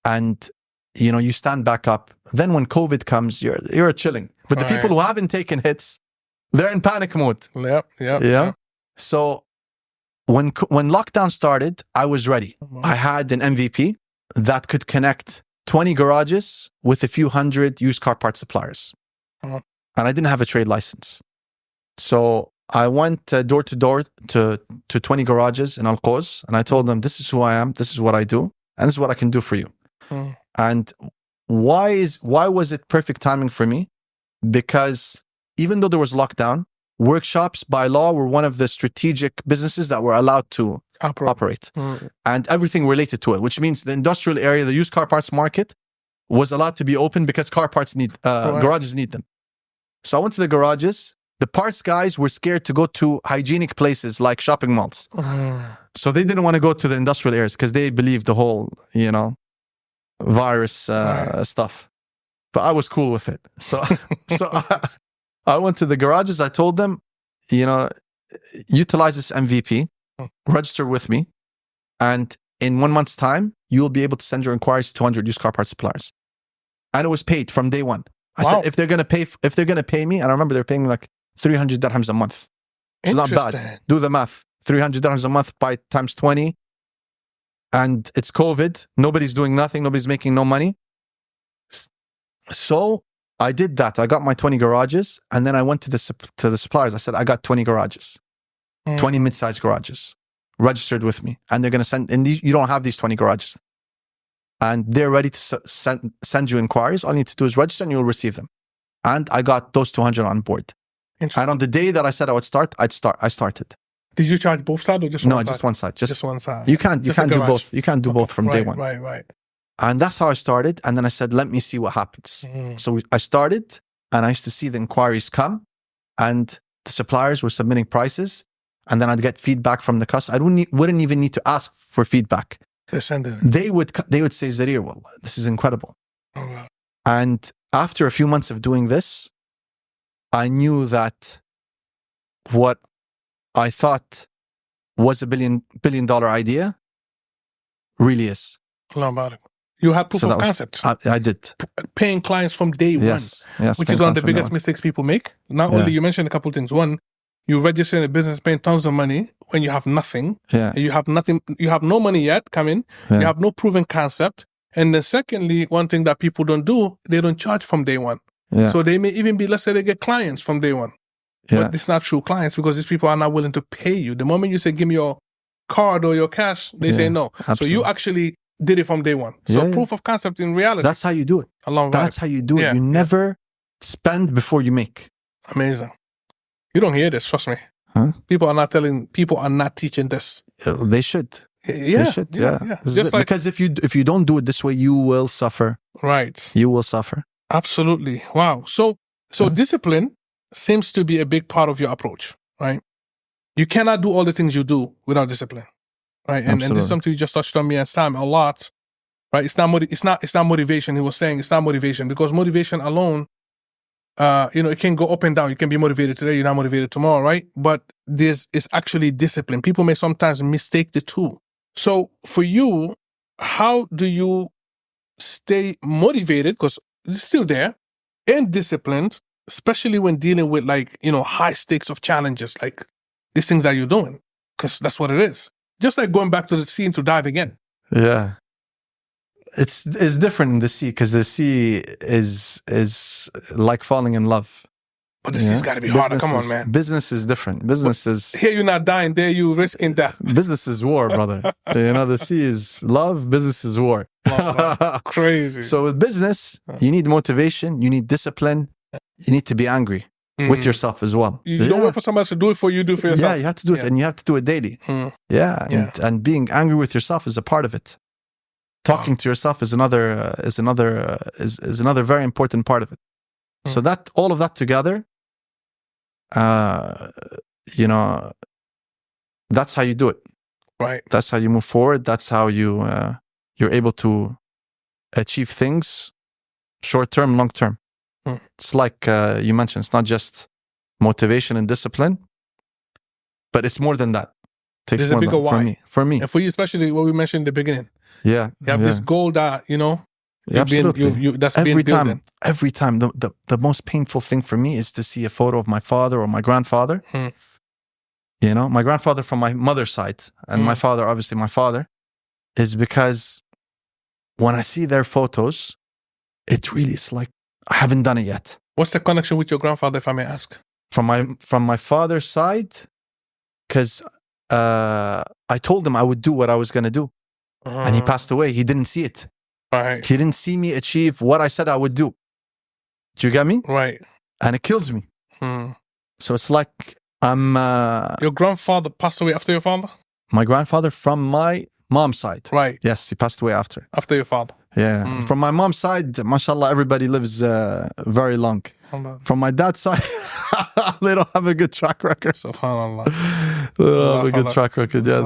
and, you stand back up. Then when COVID comes, you're chilling. But the people who haven't taken hits, they're in panic mode. Yeah. So when lockdown started, I was ready. I had an MVP that could connect 20 garages with a few hundred used car parts suppliers. And I didn't have a trade license. So I went door to door to 20 garages in Al Quoz, and I told them, this is who I am, this is what I do, and this is what I can do for you. And why was it perfect timing for me? Because even though there was lockdown, workshops by law were one of the strategic businesses that were allowed to operate. And everything related to it, which means the industrial area, the used car parts market was allowed to be open because car parts garages need them. So I went to the garages. The parts guys were scared to go to hygienic places like shopping malls. So they didn't want to go to the industrial areas because they believed the whole, virus stuff. But I was cool with it. So I went to the garages. I told them, utilize this MVP, register with me, and in 1 month's time, you'll be able to send your inquiries to 200 used car parts suppliers. And it was paid from day one. I said, if they're gonna pay me, and I remember they're paying me like 300 dirhams a month. It's not bad. Do the math. 300 dirhams a month by times 20. And it's COVID. Nobody's doing nothing. Nobody's making no money. So I did that. I got my 20 garages, and then I went to the suppliers. I said, I got 20 garages, 20 mid-sized garages registered with me. And they're going to send, and you don't have these 20 garages. And they're ready to send you inquiries. All you need to do is register and you'll receive them. And I got those 200 on board. And on the day that I said I would start, I started. Did you charge both sides or just one side? No, just one side. Just one side. You can't do both. You can't do both from day one. Right. And that's how I started. And then I said, let me see what happens. So I started, and I used to see the inquiries come, and the suppliers were submitting prices, and then I'd get feedback from the customer. I wouldn't even need to ask for feedback. They would say, Zarir, well, this is incredible. Oh, wow. And after a few months of doing this, I knew that what I thought was a $1 billion idea really is. You had proof of concept. I did. Paying clients from day one, which is one of the biggest mistakes people make. Not only, you mentioned a couple of things. One, you register in a business paying tons of money when you have nothing. You have nothing. You have no money yet coming. You have no proven concept. And then secondly, one thing that people don't do, they don't charge from day one. So they may even be, let's say they get clients from day one. But it's not true clients because these people are not willing to pay you. The moment you say, give me your card or your cash, they say no. Absolutely. So you actually did it from day one. So proof of concept in reality. That's how you do it. That's how you do it. You never spend before you make. Amazing. You don't hear this, trust me. Huh? People are not teaching this. They should. They should. Because if you don't do it this way, you will suffer. Right. You will suffer. Absolutely. Wow. So discipline seems to be a big part of your approach, right? You cannot do all the things you do without discipline, right? And this is something you just touched on me and Sam a lot, right? It's not motivation. He was saying it's not motivation because motivation alone, it can go up and down. You can be motivated today, you're not motivated tomorrow, right? But this is actually discipline. People may sometimes mistake the two. So for you, how do you stay motivated? Because it's still there and disciplined, especially when dealing with high stakes of challenges, like these things that you're doing, because that's what it is. Just like going back to the sea to dive again. Yeah. It's different in the sea because the sea is like falling in love. But the sea's got to be harder. Come on, man. Business is different. Business is... Here you're not dying. There you risking death. Business is war, brother. The sea is love. Business is war. Crazy. So with business, you need motivation. You need discipline. You need to be angry with yourself as well. You don't wait for somebody to do it for you. Do it for yourself. Yeah, you have to do it, and you have to do it daily. And being angry with yourself is a part of it. Talking to yourself is another very important part of it. So that all of that together, that's how you do it. Right. That's how you move forward. That's how you're able to achieve things, short term, long term. It's like you mentioned. It's not just motivation and discipline, but it's more than that. There's a bigger why for me, and for you, especially what we mentioned in the beginning. Yeah, you have this goal that absolutely. That's every time. Every time, the most painful thing for me is to see a photo of my father or my grandfather You know, my grandfather from my mother's side and my father, obviously my father, is because when I see their photos, it really is like, I haven't done it yet. What's the connection with your grandfather, if I may ask? From my father's side, because I told him I would do what I was going to do. And he passed away. He didn't see it. Right. He didn't see me achieve what I said I would do. Do you get me? Right. And it kills me. So it's like I'm... your grandfather passed away after your father? My grandfather from my mom's side. Right. Yes, he passed away after. After your father? Yeah. From my mom's side, mashallah, everybody lives very long. From my dad's side, they don't have a good track record. SubhanAllah. They don't have a good track record. Yeah,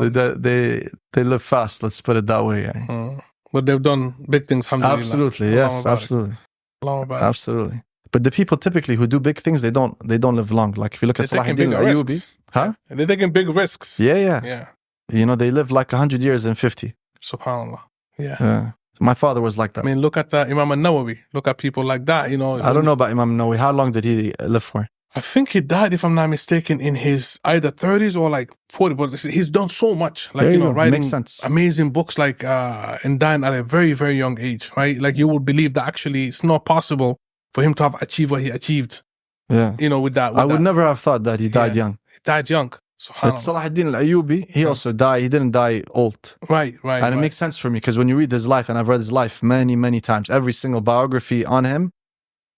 they live fast, let's put it that way. Yeah. But they've done big things, alhamdulillah. Absolutely, yes, absolutely. Absolutely. But the people typically who do big things, they don't live long. Like if you look at Salahuddin Ayyubi. Huh? They're taking big risks. Yeah. You know, they live like 100 years and 50. SubhanAllah. Yeah. My father was like that. I mean, look at Imam Nawawi. Look at people like that, you know. I don't know about Imam Noi. How long did he live for? I think he died, if I'm not mistaken, in his either 30s or like 40. But he's done so much. Like, you know, writing amazing books like and dying at a very, very young age, right? Like you would believe that actually it's not possible for him to have achieved what he achieved. Yeah. You know, with that. I would never have thought that he died young. He died young. But Salahuddin Ayyubi, he also died. He didn't die old. Right. And it makes sense for me because when you read his life, and I've read his life many, many times, every single biography on him,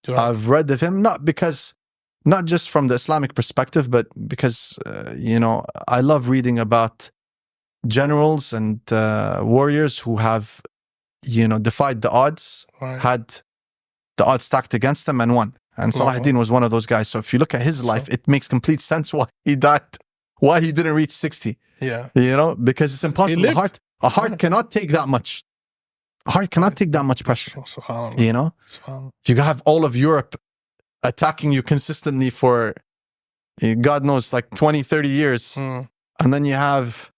I've read of him, not just from the Islamic perspective, but because, you know, I love reading about generals and warriors who have, you know, defied the odds, had the odds stacked against them and won. And Salahuddin was one of those guys. So if you look at his life, it makes complete sense why he died. Why he didn't reach 60. Yeah. You know, because it's impossible. A heart cannot take that much. A heart cannot take that much pressure. You know? You have all of Europe attacking you consistently for, God knows, like 20, 30 years. And then you have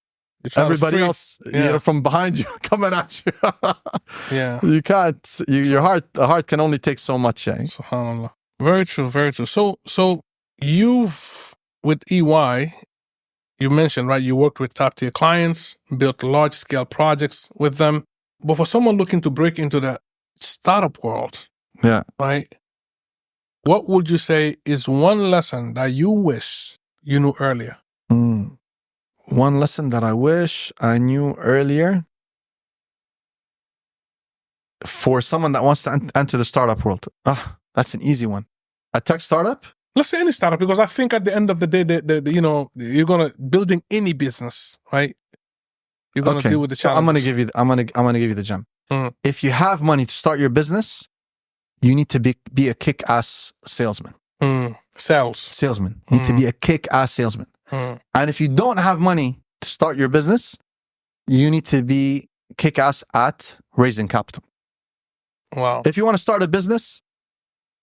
everybody else you know, from behind you coming at you. You can't, the heart can only take so much. SubhanAllah. Very true, very true. So you've, with EY, you mentioned, right, you worked with top tier clients, built large scale projects with them. But for someone looking to break into the startup world, right, what would you say is one lesson that you wish you knew earlier? One lesson that I wish I knew earlier for someone that wants to enter the startup world. That's an easy one. A tech startup? Let's say any startup, because I think at the end of the day, you know, you're gonna building any business, right? You're gonna deal with the challenges. I'm gonna give you the gem. If you have money to start your business, you need to be a kick-ass salesman. Salesman. You need to be a kick-ass salesman. And if you don't have money to start your business, you need to be kick-ass at raising capital. Wow. If you want to start a business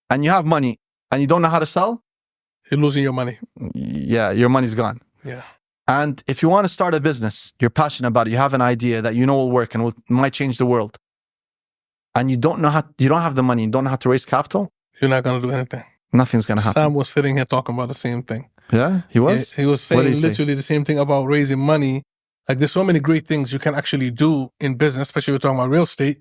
and you have money and you don't know how to sell, you're losing your money. Yeah, your money's gone. Yeah. And if you want to start a business, you're passionate about it, you have an idea that you know will work and might change the world, and you don't have the money, you don't know how to raise capital, you're not going to do anything. Nothing's going to happen. Sam was sitting here talking about the same thing. Yeah, he was? He was saying literally the same thing about raising money. Like there's so many great things you can actually do in business, especially we're talking about real estate.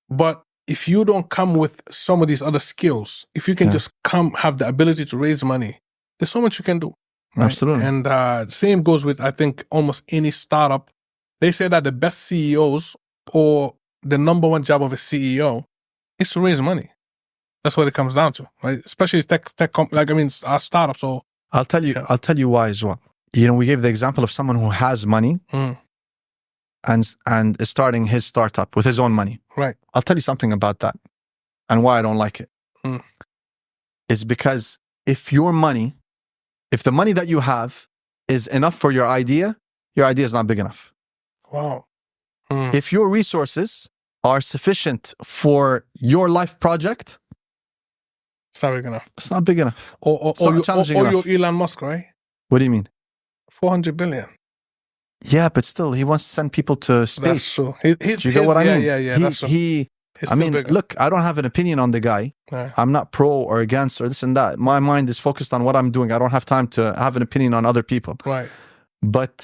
But if you don't come with some of these other skills, if you can just have the ability to raise money, there's so much you can do. Right? Absolutely. And same goes with, I think, almost any startup. They say that the best CEOs, or the number one job of a CEO, is to raise money. That's what it comes down to, right? Especially our startups. So I'll tell you why as well. You know, we gave the example of someone who has money and is starting his startup with his own money. Right. I'll tell you something about that and why I don't like it. Is because if the money that you have is enough for your idea is not big enough. Wow. If your resources are sufficient for your life project, it's not big enough. It's not big enough. Or you're Elon Musk, right? What do you mean? 400 billion. Yeah, but still, he wants to send people to space. That's true. Do you get what I mean? Yeah, that's true. It's I still mean, bigger. look, I don't have an opinion on the guy. Yeah. I'm not pro or against or this and that. My mind is focused on what I'm doing. I don't have time to have an opinion on other people. Right. But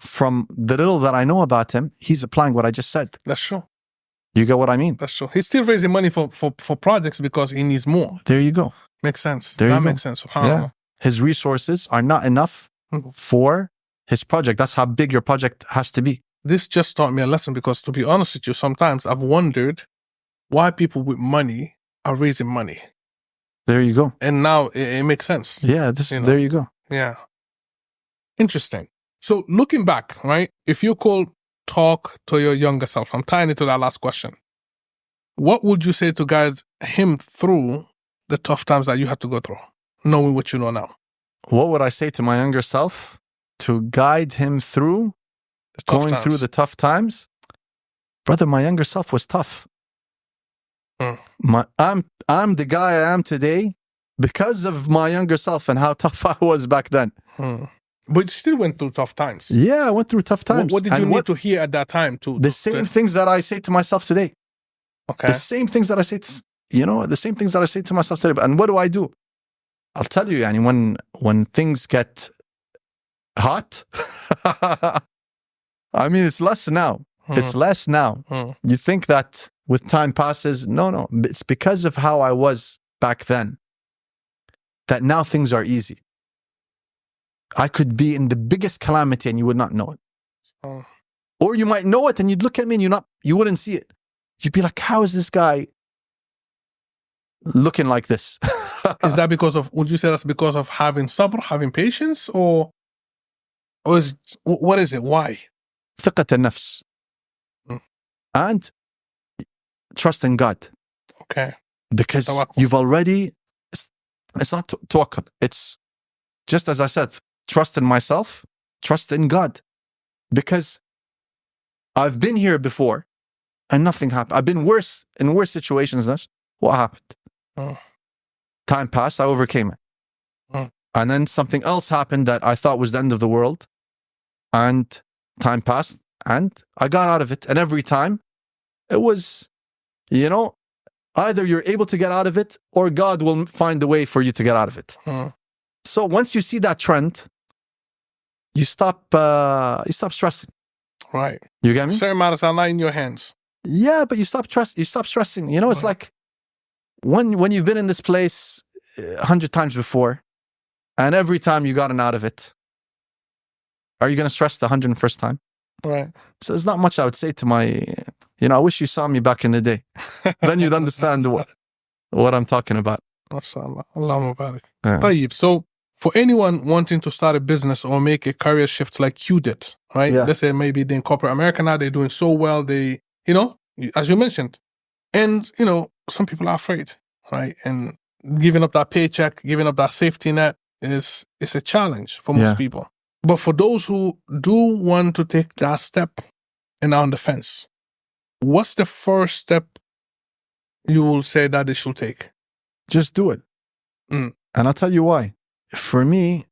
from the little that I know about him, he's applying what I just said. That's true. You get what I mean? That's true. He's still raising money for projects because he needs more. There you go. Makes sense. There that you go. makes sense. Yeah. His resources are not enough for his project. That's how big your project has to be. This just taught me a lesson because, to be honest with you, sometimes I've wondered why people with money are raising money. There you go. And now it makes sense. Yeah, there you go. Yeah. Interesting. So looking back, right, if you could talk to your younger self, I'm tying it to that last question. What would you say to guide him through the tough times that you had to go through, knowing what you know now? What would I say to my younger self to guide him through going through the tough times? Brother, my younger self was tough. I'm the guy I am today because of my younger self and how tough I was back then. But you still went through tough times. Yeah, I went through tough times. What did you need to hear at that time? The same things that I say to myself today. Okay. The same things that I say, the same things that I say to myself today. And what do? I'll tell you, Yani, when things get hot, I mean, it's less now. It's less now. You think that with time passes. No. It's because of how I was back then that now things are easy. I could be in the biggest calamity and you would not know it. Or you might know it and you'd look at me and you wouldn't see it. You'd be like, how is this guy looking like this? Is that would you say that's because of having sabr, having patience, or what is it? Why? ثقة النفس. And trust in God. Okay. Because you've already, it's not tawakkul. It's just as I said, trust in myself, trust in God. Because I've been here before and nothing happened. I've been in worse situations than what happened. Time passed, I overcame it. And then something else happened that I thought was the end of the world. And time passed and I got out of it. And every time it was, either you're able to get out of it or God will find a way for you to get out of it. So once you see that trend, you stop stressing. Right. You get me? Certain matters are not in your hands. Yeah, but you stop stressing. It's like when you've been in this place 100 times before, and every time you gotten out of it, are you going to stress the 101st time? Right. So there's not much I would say to my, I wish you saw me back in the day. Then you'd understand what I'm talking about. MashaAllah. Allahumma barik. Tayyib. So for anyone wanting to start a business or make a career shift like you did, right? Yeah. Let's say maybe they're in corporate America now, they're doing so well, they, as you mentioned. And, some people are afraid, right? And giving up that paycheck, giving up that safety net is a challenge for most people. But for those who do want to take that step and are on the fence, what's the first step you will say that they should take? Just do it. And I'll tell you why. For me,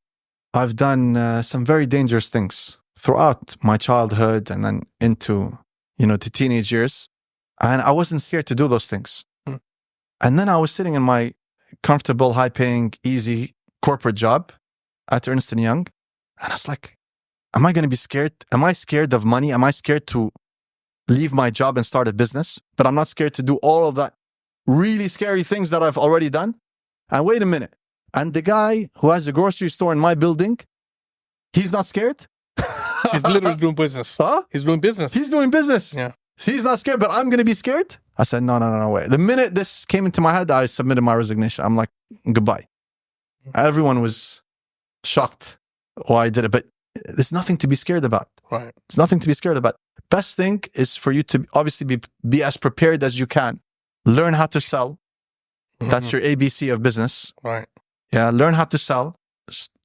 I've done some very dangerous things throughout my childhood and then into, the teenage years. And I wasn't scared to do those things. And then I was sitting in my comfortable, high-paying, easy corporate job at Ernst Young. And I was like, am I going to be scared? Am I scared of money? Am I scared to leave my job and start a business? But I'm not scared to do all of that really scary things that I've already done. And wait a minute. And the guy who has a grocery store in my building, he's not scared? He's literally doing business. Huh? He's doing business. He's doing business. Yeah. He's not scared, but I'm going to be scared? I said, no, wait. The minute this came into my head, I submitted my resignation. I'm like, goodbye. Everyone was shocked why I did it, but there's nothing to be scared about. Right. There's nothing to be scared about. Best thing is for you to obviously be as prepared as you can. Learn how to sell. That's your ABC of business. Right. Yeah, learn how to sell.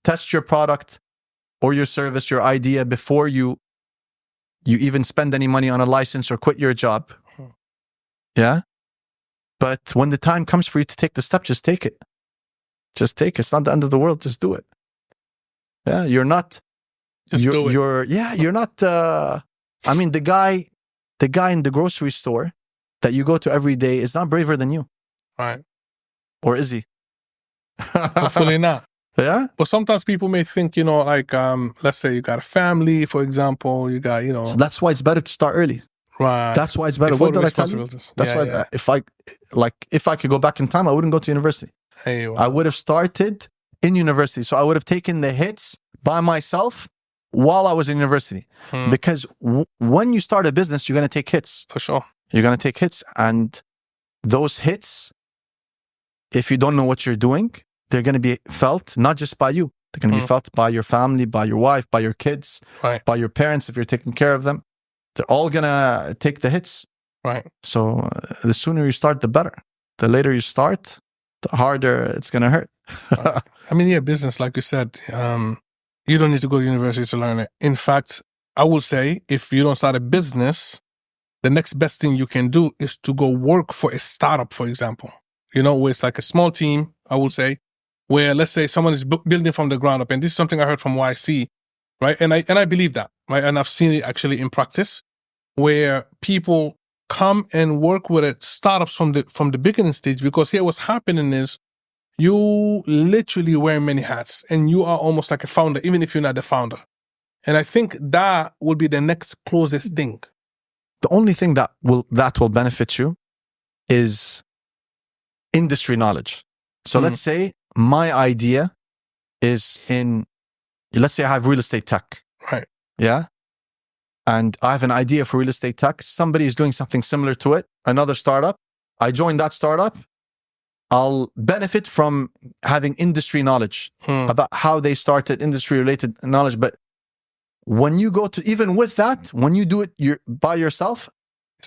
Test your product or your service, your idea before you even spend any money on a license or quit your job. Yeah? But when the time comes for you to take the step, just take it. Just take it. It's not the end of the world. Just do it. Yeah, you're not... do it. You're not... I mean, the guy in the grocery store that you go to every day is not braver than you. Right. Or is he? Hopefully not. Yeah? But sometimes people may think, like, let's say you got a family, for example, you got, So that's why it's better to start early. right. That's why it's better. Before What the did I tell you? responsibilities. That's why if I could go back in time, I wouldn't go to university. Hey, I would have started in university. So I would have taken the hits by myself while I was in university. Because when you start a business, you're going to take hits. for sure. You're going to take hits. And those hits, if you don't know what you're doing, they're going to be felt not just by you. They're going to be felt by your family, by your wife, by your kids, Right. by your parents if you're taking care of them. They're all going to take the hits. Right. So the sooner you start, the better. The later you start, the harder it's going to hurt. I mean, yeah, business, like you said, you don't need to go to university to learn it. In fact, I will say if you don't start a business, the next best thing you can do is to go work for a startup, for example. Where it's like a small team, I will say, where let's say someone is building from the ground up. And this is something I heard from YC, right? And I believe that, right? And I've seen it actually in practice, where people come and work with startups from the beginning stage, because here what's happening is you literally wear many hats and you are almost like a founder, even if you're not the founder. And I think that will be the next closest thing. The only thing that will benefit you is industry knowledge. So let's say my idea is let's say I have real estate tech. Right. Yeah. And I have an idea for real estate tech. Somebody is doing something similar to it, another startup. I join that startup. I'll benefit from having industry knowledge about how they started, industry related knowledge. But when you go to, even with that, when you do it by yourself,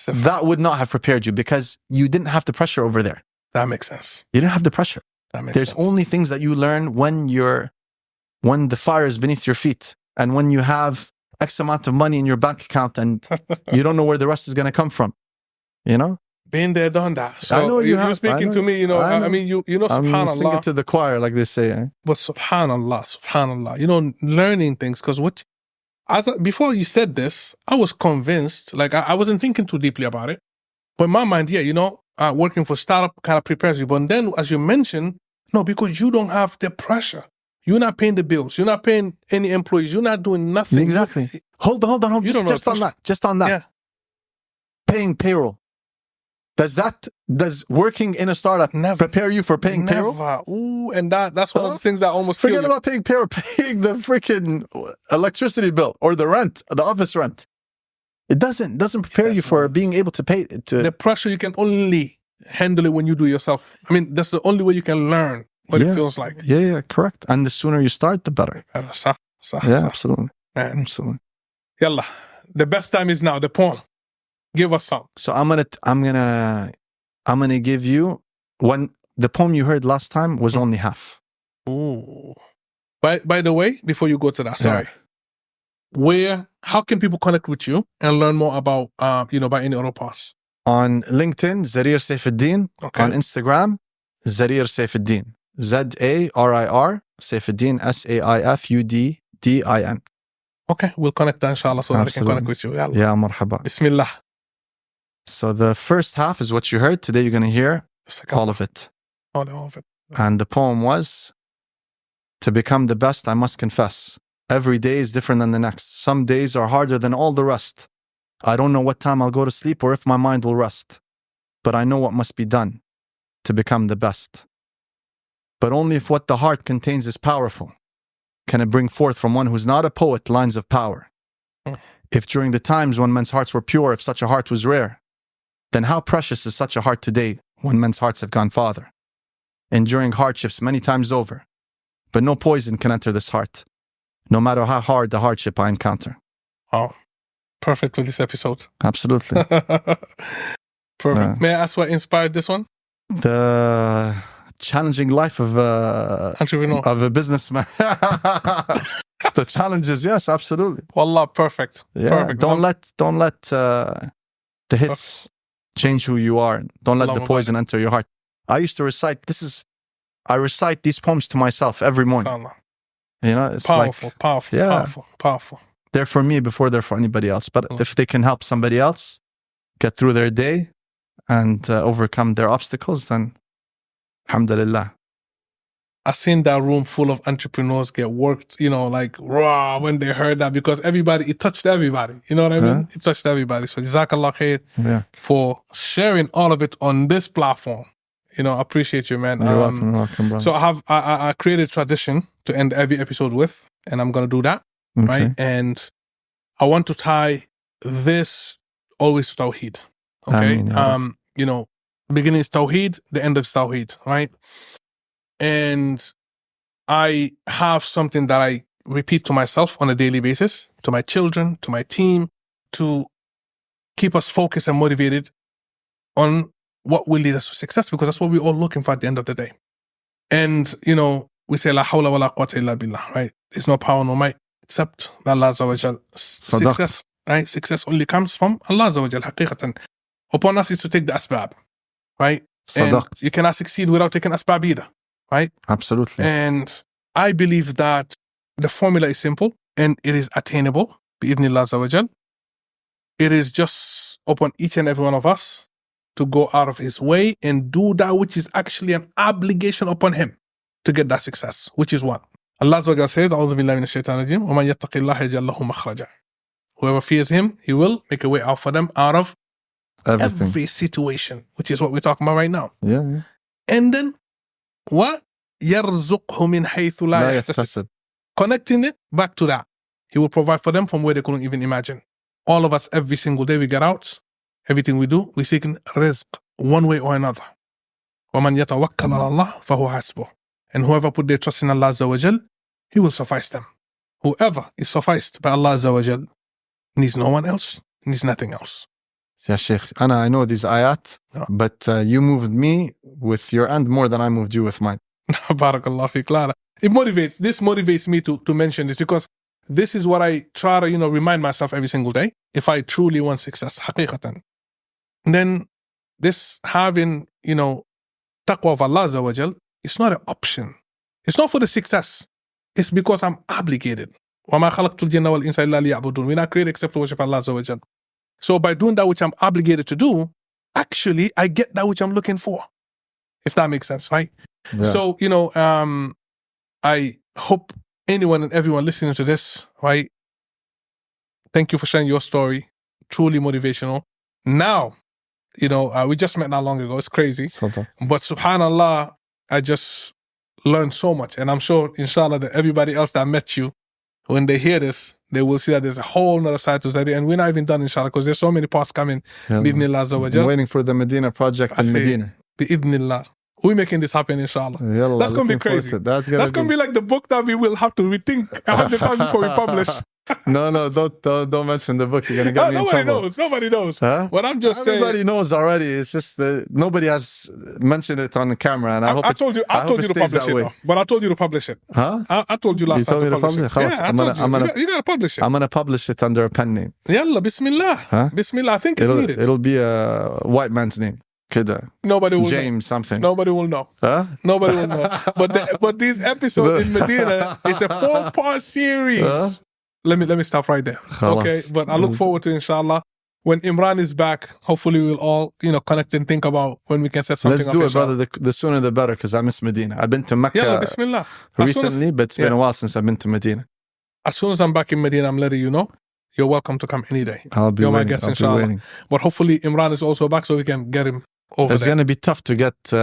that would not have prepared you because you didn't have the pressure over there. That makes sense. You didn't have the pressure. There's sense. only things that you learn when the fire is beneath your feet and when you have X amount of money in your bank account and you don't know where the rest is going to come from. Been there, done that. So I know you're speaking to me, I mean, I'm subhanAllah. singing to the choir, like they say. But subhanAllah, learning things. Because before you said this, I was convinced, like I wasn't thinking too deeply about it. But in my mind, working for startup kind of prepares you. But then, as you mentioned, no, because you don't have the pressure. You're not paying the bills. You're not paying any employees. You're not doing nothing. Exactly. Hold on. You Just on that. Yeah. Paying payroll. Does working in a startup prepare you for paying payroll? Ooh, and that's one of the things that almost forget about paying payroll, paying the freaking electricity bill or the rent, the office rent. It doesn't prepare you for being able to pay. The pressure, you can only handle it when you do it yourself. I mean, that's the only way you can learn what it feels like. Yeah, correct. And the sooner you start, the better. Absolutely. Man. Absolutely. Yalla, the best time is now. The poem. Give us some. So I'm gonna give you when the poem you heard last time was only half. Ooh. By the way, before you go to that, sorry. How can people connect with you and learn more about by any other parts? On LinkedIn, Zarir Saifuddin. Okay. On Instagram, Zarir Saifuddin. Zarir Saifuddin, Saifuddin. Okay, we'll connect that inshallah so that I can connect with you. Yeah, marhaba. Bismillah. So the first half is what you heard. Today you're going to hear all of it. All of it. And the poem was, to become the best, I must confess. Every day is different than the next. Some days are harder than all the rest. I don't know what time I'll go to sleep or if my mind will rest. But I know what must be done to become the best. But only if what the heart contains is powerful can it bring forth from one who's not a poet lines of power. If during the times when men's hearts were pure, if such a heart was rare, then how precious is such a heart today when men's hearts have gone farther, enduring hardships many times over. But no poison can enter this heart, no matter how hard the hardship I encounter. Oh, perfect for this episode. Absolutely. Perfect. May I ask what inspired this one? The challenging life of entrepreneur, of a businessman. The challenges, yes, absolutely. Wallah, perfect. Yeah, perfect. Don't let the hits change who you are. Don't let the poison enter your heart. I used to recite. I recite these poems to myself every morning. It's powerful, powerful. They're for me before they're for anybody else. But if they can help somebody else get through their day, and overcome their obstacles, then alhamdulillah. I seen that room full of entrepreneurs get worked, like raw when they heard that, because it touched everybody. You know what I mean? It touched everybody. So Jazakallah khair for sharing all of it on this platform. I appreciate you, man. You're welcome, brother. So I created a tradition to end every episode with, and I'm going to do that, right? And I want to tie this always to Tawheed, okay? Beginning is Tawheed, the end is Tawheed, right? And I have something that I repeat to myself on a daily basis, to my children, to my team, to keep us focused and motivated on what will lead us to success, because that's what we're all looking for at the end of the day. And, we say, La hawla wa la quwwata illa billah, right? There's no power, no might, except Allah Azza wa Jal. Success, right? Success only comes from Allah Azza wa Jal, haqiqatan. Upon us is to take the asbab, right? And you cannot succeed without taking asbab either. Right? Absolutely. And I believe that the formula is simple and it is attainable. Bi-idhnillah azza wa jal. It is just upon each and every one of us to go out of his way and do that which is actually an obligation upon him to get that success, which is what? Allah azza wa jal says, A'udhu billahi minash shaitanir rajim, wa man yattaqillaha yaj'al lahu makhraja. Whoever fears him, he will make a way out for them out of every situation, which is what we're talking about right now. Yeah. And then what? يَرْزُقْهُ مِنْ حَيْثُ لَا يَحْتَسِبْ. Connecting it back to that. He will provide for them from where they couldn't even imagine. All of us, every single day we get out, everything we do, we seek rizq one way or another. وَمَنْ يَتَوَكَّلَ عَلَى اللَّهِ فَهُوَ حَسْبُهُ. And whoever put their trust in Allah Azza wa Jal, He will suffice them. Whoever is sufficed by Allah Azza wa Jal needs no one else, needs nothing else. Ya Sheikh, I know these ayat, but you moved me with your end more than I moved you with mine. Barakallah fi Clara. This motivates me to mention this, because this is what I try to, remind myself every single day. If I truly want success, haqiqatan, then this having, taqwa of Allah Azza wa Jal, it's not an option. It's not for the success. It's because I'm obligated. وَمَا خَلَقْتُ الْجِنَّ وَالْإِنسَ إِلَّا لِيَعْبُدُونَ. We're not created except to worship Allah Azza wa Jal. So by doing that which I'm obligated to do, actually I get that which I'm looking for. If that makes sense, right? Yeah. So, I hope anyone and everyone listening to this, right? Thank you for sharing your story. Truly motivational. Now, we just met not long ago. It's crazy. But subhanallah, I just learned so much. And I'm sure, inshallah, that everybody else that met you, when they hear this, they will see that there's a whole other side to Zary. And we're not even done, inshallah, because there's so many parts coming. Bi-idhnillah azza wa jal. I'm waiting for the Medina Project in Medina. Bi-idhnillah. We're making this happen, inshallah. Yallah, that's going to be crazy. That's going to be like the book that we will have to rethink 100 times before we publish. No, don't mention the book. You're going to get me in trouble. Nobody knows. Huh? What I'm just saying. Everybody knows already. It's just nobody has mentioned it on the camera, and I told you to publish it. But I told you to publish it. Huh? I told you last time to publish it. Yeah, you got to publish it. I'm going to publish it under a pen name. Yalla, Bismillah. Huh? Bismillah. I think it's needed. It'll be a white man's name. Kida. Nobody will James know. Something. Nobody will know. Huh? Nobody will know. But these episodes in Medina is a 4-part series. Huh? Let me stop right there. Okay, but I look forward to, inshallah, when Imran is back. Hopefully we'll all connect and think about when we can set something up. Let's do it, brother. The sooner the better, because I miss Medina. I've been to Mecca recently, but it's been a while since I've been to Medina. As soon as I'm back in Medina, I'm letting you know. You're welcome to come any day. I'll be You're waiting. my guest, inshallah. But hopefully Imran is also back, so we can get him over It's going to be tough to get, me,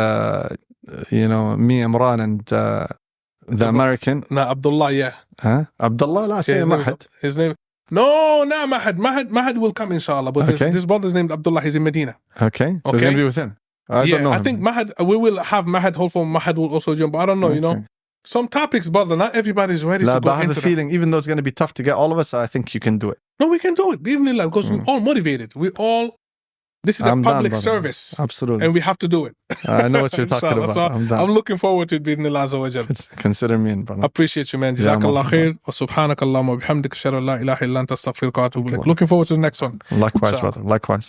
Imran, and the American. No, Abdullah, yeah. Huh? Abdullah, la say Mahad. His name. No, Mahad. Mahad will come, inshallah. But this brother's named Abdullah. He's in Medina. Okay. So it's going to be with him. I don't know. I think Mahad, we will have Mahad, hopefully Mahad will also join, but I don't know, Some topics, brother, not everybody's ready to go into I have a feeling, even though it's going to be tough to get all of us, I think you can do it. No, we can do it. Because we're all motivated. This is a public service. Absolutely. And we have to do it. I know what you're talking about. So I'm looking forward to it, bi-idhnillah azza wa jal. Consider me in, brother. Appreciate you, man. Jazakallah khair. Wa subhanakallahumma wa bihamdika ashhadu an la ilaha illa anta astaghfiruka wa atubu ilaik. Looking forward to the next one. Likewise, brother. Likewise.